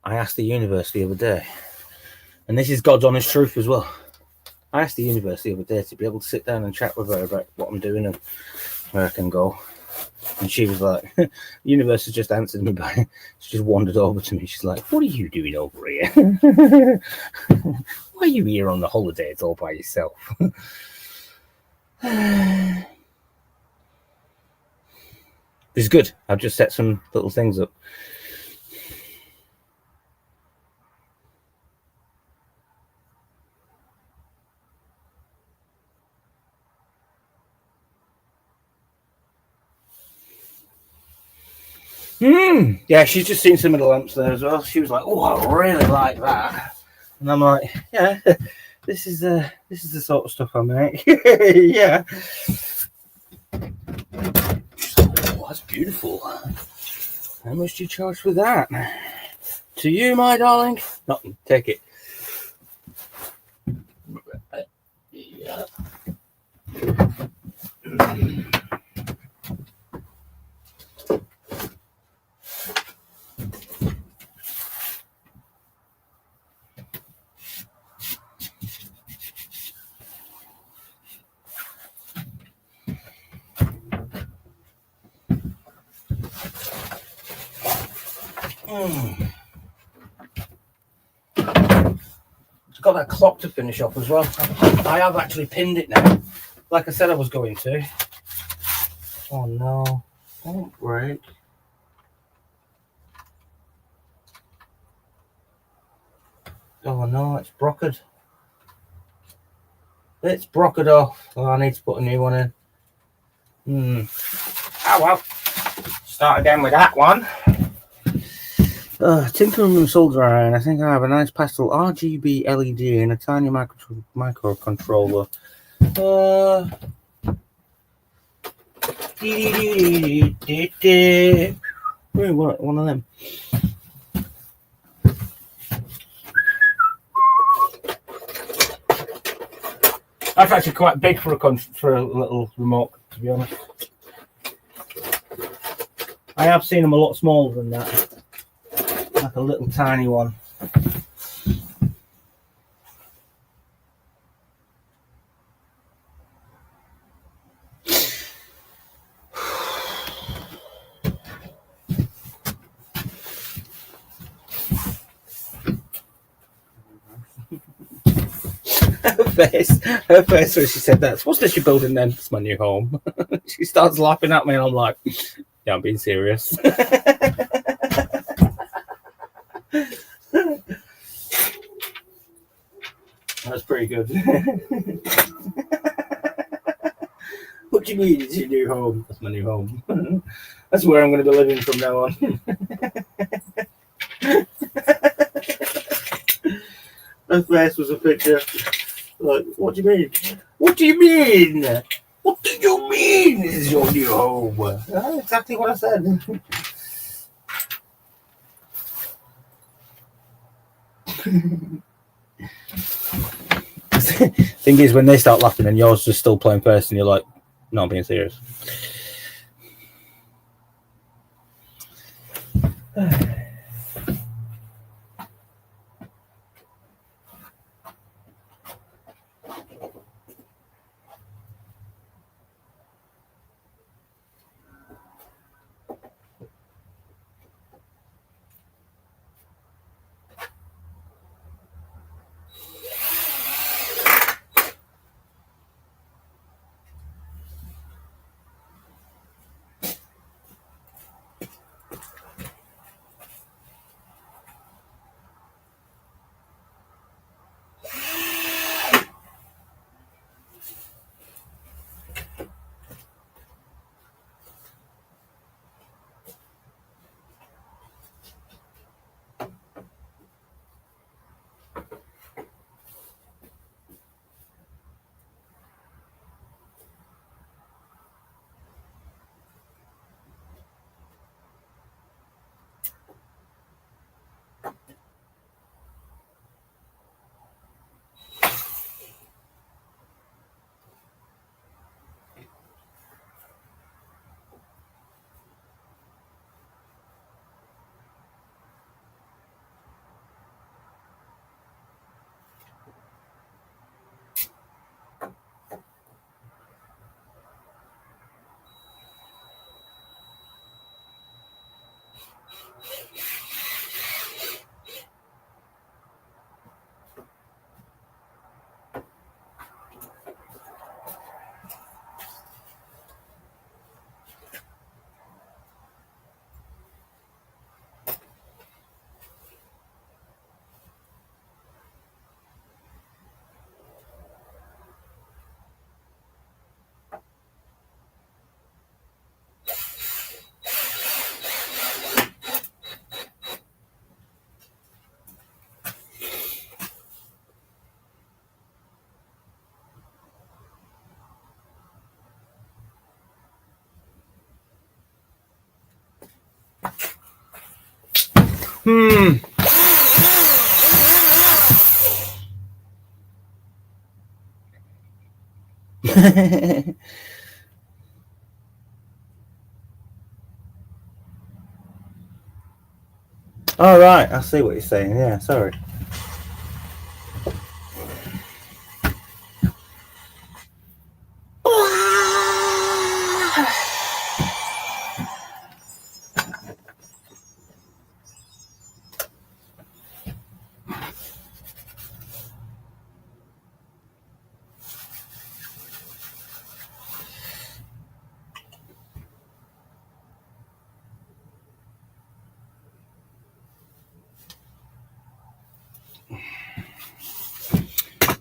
I asked the universe the other day, and this is God's honest truth as well. I asked the universe the other day to be able to sit down and chat with her about what I'm doing and where I can go. And she was like, the universe has just answered me by, she just wandered over to me. She's like, what are you doing over here? Why are you here on the holidays all by yourself? This is good. I've just set some little things up. Yeah, she's just seen some of the lamps there as well. She was like, "Oh, I really like that," and I'm like, "Yeah, this is the sort of stuff I make." Yeah. Oh, that's beautiful. How much do you charge for that? To you, my darling. Nothing. Take it. Yeah. It's got that clock to finish off as well. I have actually pinned it now, like I said I was going to. Oh no, don't break. Oh no, it's brockered. It's brockered off. Oh, I need to put a new one in. Oh well. Start again with that one. Tinkering and solder iron. I think I have a nice pastel RGB LED and a tiny microcontroller. One of them. That's actually quite big for a little remote, to be honest. I have seen them a lot smaller than that, like a little tiny one. Her face when she said that. What's this you're building then? It's my new home. She starts laughing at me and I'm like, yeah, I'm being serious. That's pretty good. What do you mean it's your new home? That's my new home. That's where I'm going to be living from now on. Her face was a picture. Like, what do you mean? What do you mean? What do you mean this is your new home? That's exactly what I said. Thing is, when they start laughing and yours just still playing first, and you're like, no, I'm being serious. All right, I see what you're saying. Yeah, sorry.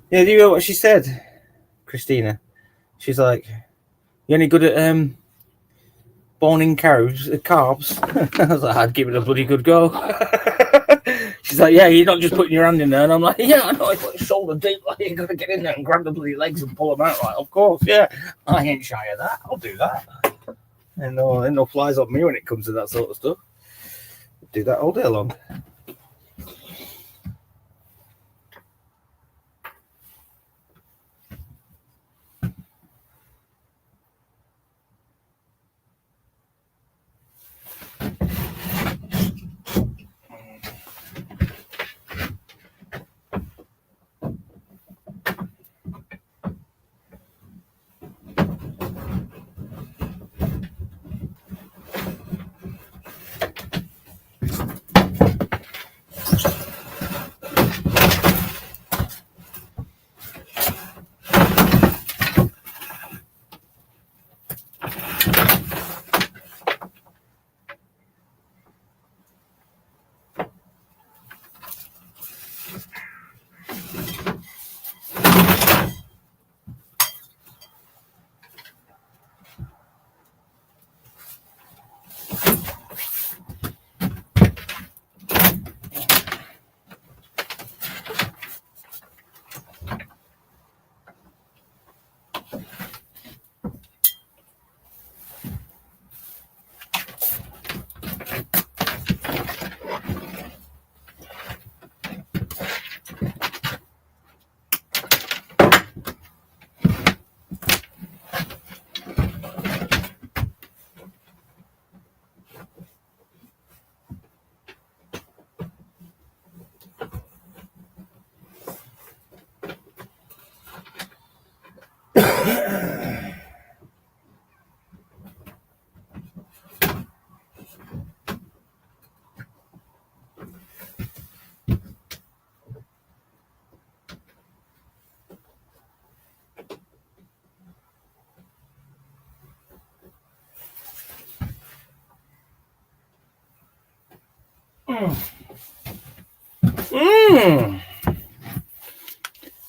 Yeah, do you know what she said, Christina? She's like, "You any good at boning carbs?" I was like, "I'd give it a bloody good go." She's like, "Yeah, you're not just putting your hand in there," and I'm like, "Yeah, I know. I put your shoulder deep. Like you got to get in there and grab the bloody legs and pull them out." Like, of course, yeah. I ain't shy of that. I'll do that. And no flies on me when it comes to that sort of stuff. Do that all day long.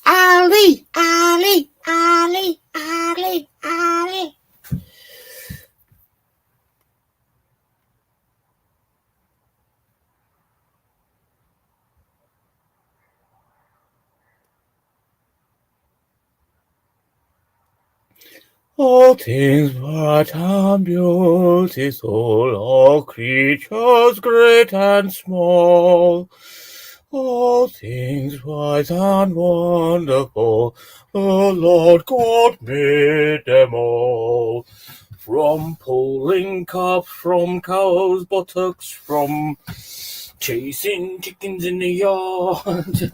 Ali, Ali, Ali, Ali, Ali. All things bright and beautiful, all creatures great and small. All things bright and wonderful, the Lord God made them all. From pulling calves from cows' buttocks, from chasing chickens in the yard.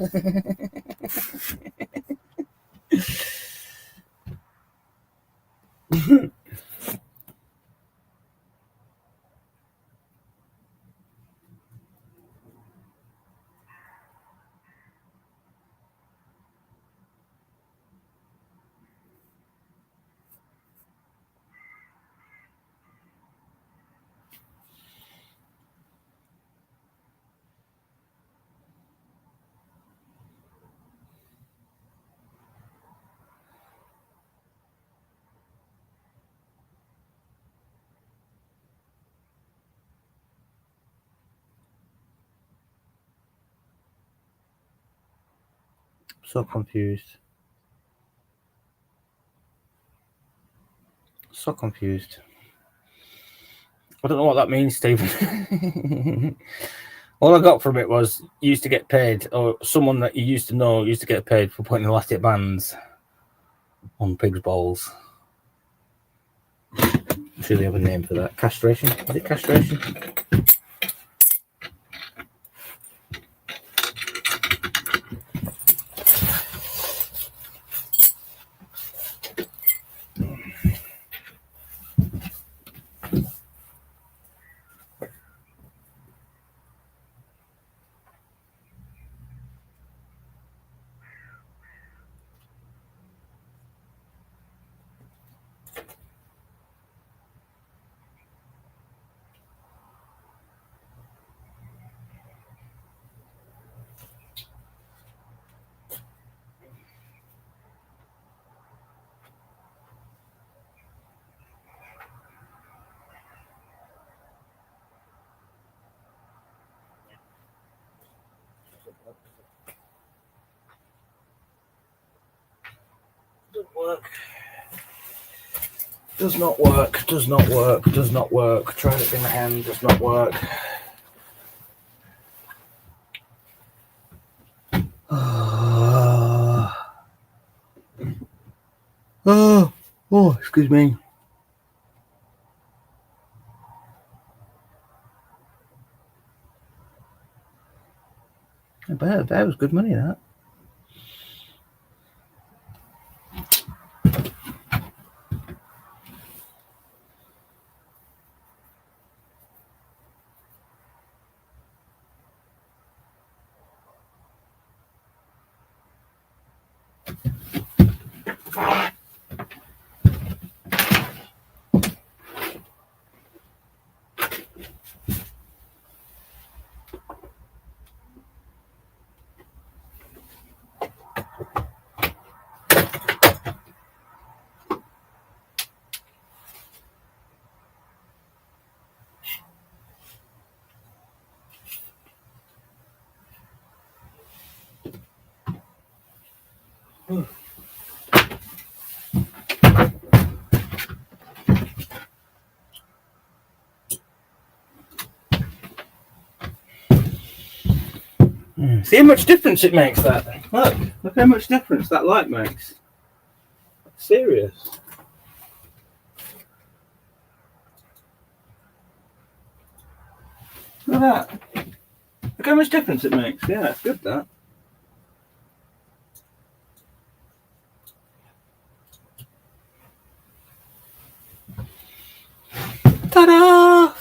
So confused. So confused. I don't know what that means, Stephen. All I got from it was you used to get paid, or someone that you used to know used to get paid for putting elastic bands on pigs' balls. I'm sure they have a name for that. Castration? Is it castration? Doesn't work. Does not work. Does not work. Does not work. Tried it in the hand. Does not work. Oh, excuse me. I bet that was good money, that. See how much difference it makes, that. Look how much difference that light makes. Serious. Look at that. Look how much difference it makes. Yeah, it's good, that. Ta-da!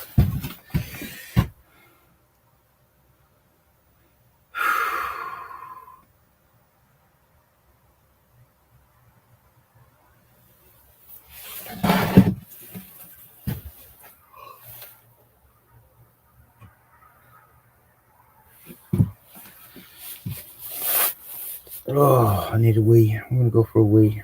Oh, I need a wee. I'm going to go for a wee.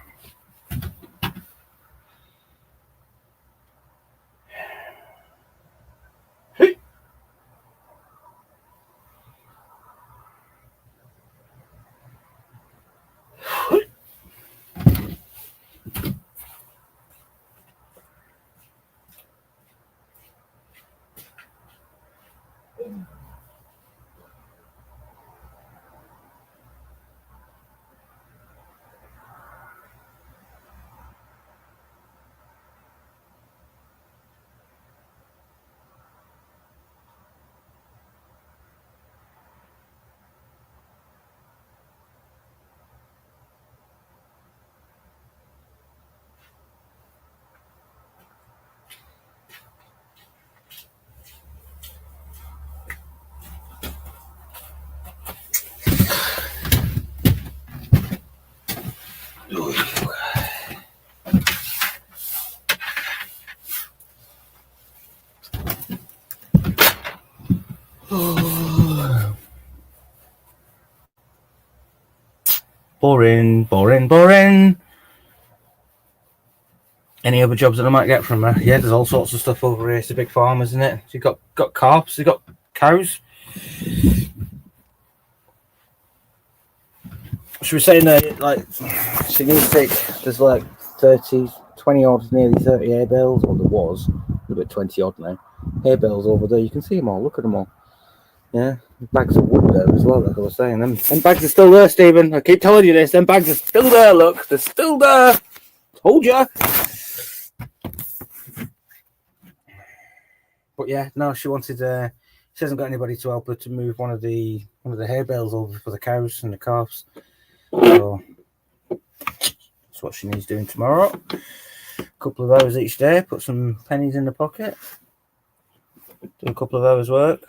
Boring, boring, boring. Any other jobs that I might get from her? Yeah, there's all sorts of stuff over here. It's a big farm, isn't it? She's got calves, she's got cows. Should we say no, like, she needs to take, there's like 20 odd, nearly 30 hay bales, or there was, a bit 20 odd now. Hay bales over there, you can see them all, look at them all. Yeah, bags of wood there as well, like I was saying. Them bags are still there, Stephen. I keep telling you this, them bags are still there, look, they're still there. Told ya. But yeah, no, she wanted, she hasn't got anybody to help her to move one of the hay bales over for the cows and the calves. So that's what she needs doing tomorrow. A couple of hours each day, put some pennies in the pocket, do a couple of hours work.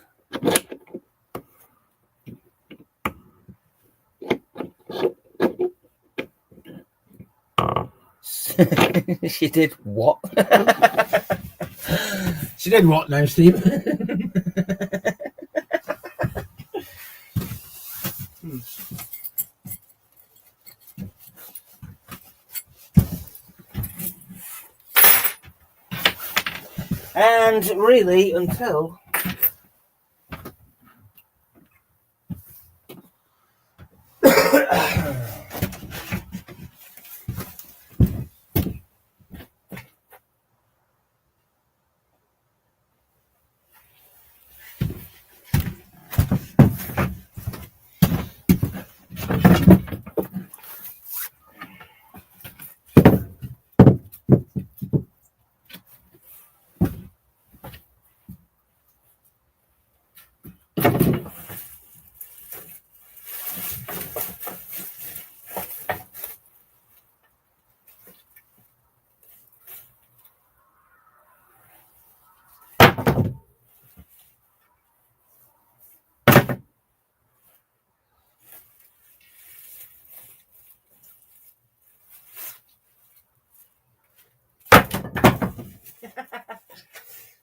She did what? She did what now, Steve? And really, until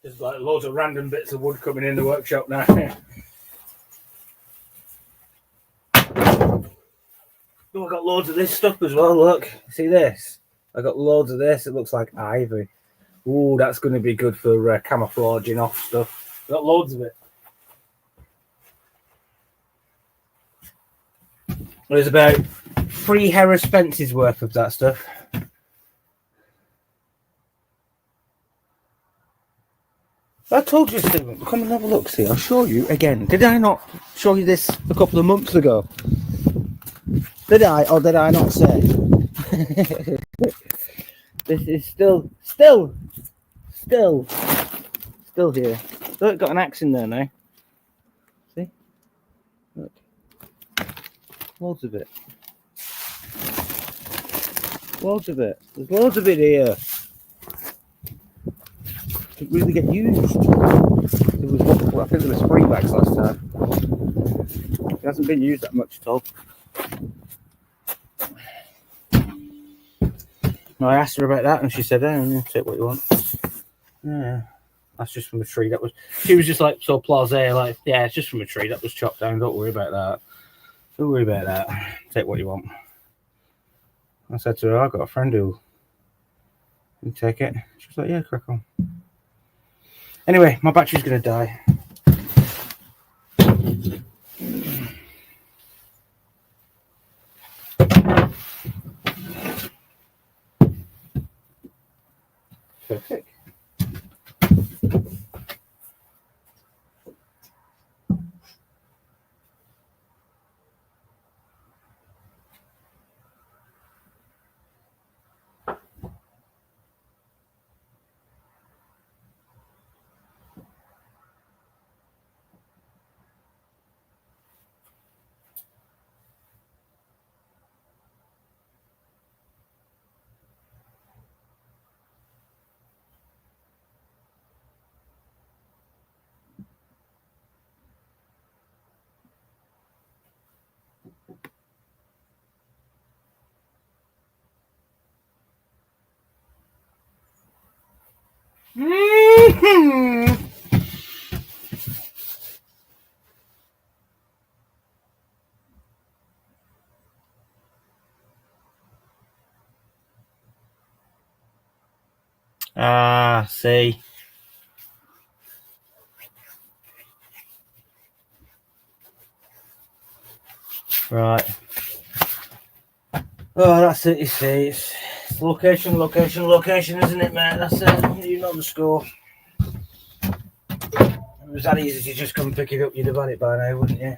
There's like loads of random bits of wood coming in the workshop now. Oh, I got loads of this stuff as well. Look, see this? I got loads of this. It looks like ivy. Ooh, that's going to be good for camouflaging off stuff. I got loads of it. There's about 3 Harris Spence's worth of that stuff. I told you, Stephen. Come and have a look. See, I'll show you again. Did I not show you this a couple of months ago? Did I, or did I not say? This is still here. Look, got an axe in there now. See? Look. Loads of it. Loads of it. There's loads of it here. It really get used. There was, well, I think there was 3 bags last time. It hasn't been used that much at all. I asked her about that, and she said, "Oh, take what you want." Yeah, that's just from a tree. That was. She was just like so blasé, like, "Yeah, it's just from a tree that was chopped down. Don't worry about that. Don't worry about that. Take what you want." I said to her, "I've got a friend who can take it." She was like, "Yeah, crack on." Anyway, my battery's gonna die. Perfect. Ah, see. Right. Oh, that's it, you see. It's location, location, location, isn't it, mate? That's it. You know the score. If it was that easy to just come pick it up, you'd have had it by now, wouldn't you?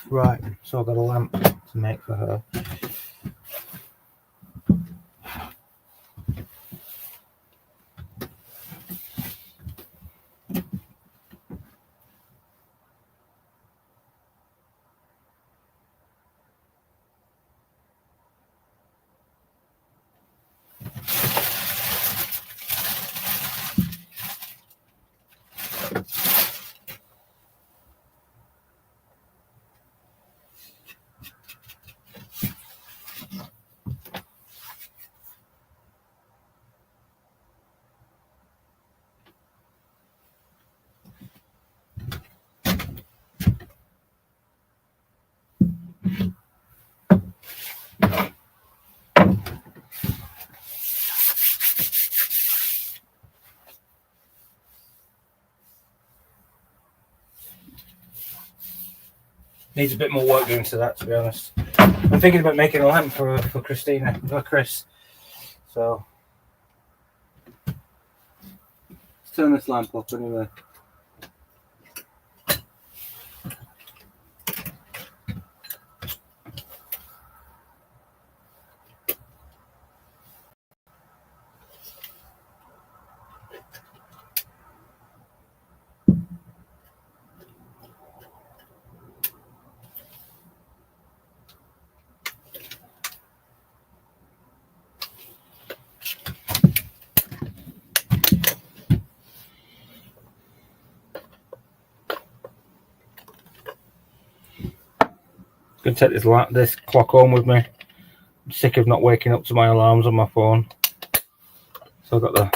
Right, so I've got a lamp to make for her. Needs a bit more work doing to that, to be honest. I'm thinking about making a lamp for Christina, for Chris. So let's turn this lamp up anyway. Gonna take this clock home with me. I'm sick of not waking up to my alarms on my phone. So I've got the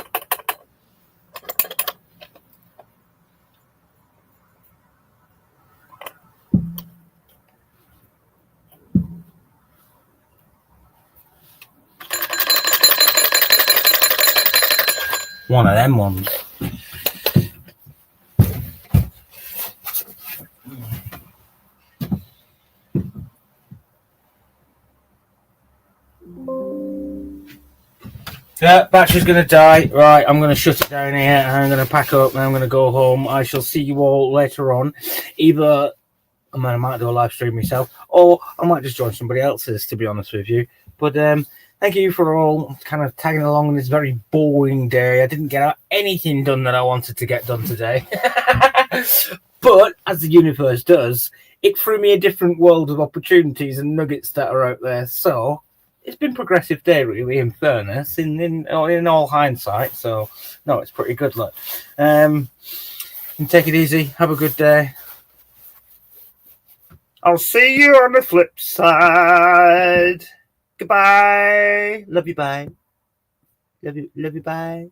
one of them ones. Yeah, battery's going to die. Right, I'm going to shut it down here and I'm going to pack up and I'm going to go home. I shall see you all later on. Either I might do a live stream myself or I might just join somebody else's, to be honest with you. But thank you for all kind of tagging along on this very boring day. I didn't get anything done that I wanted to get done today. But as the universe does, it threw me a different world of opportunities and nuggets that are out there. So it's been a progressive day, really, in fairness, in all hindsight. So, no, it's pretty good, look. And take it easy. Have a good day. I'll see you on the flip side. Goodbye. Love you, bye. Love you, bye.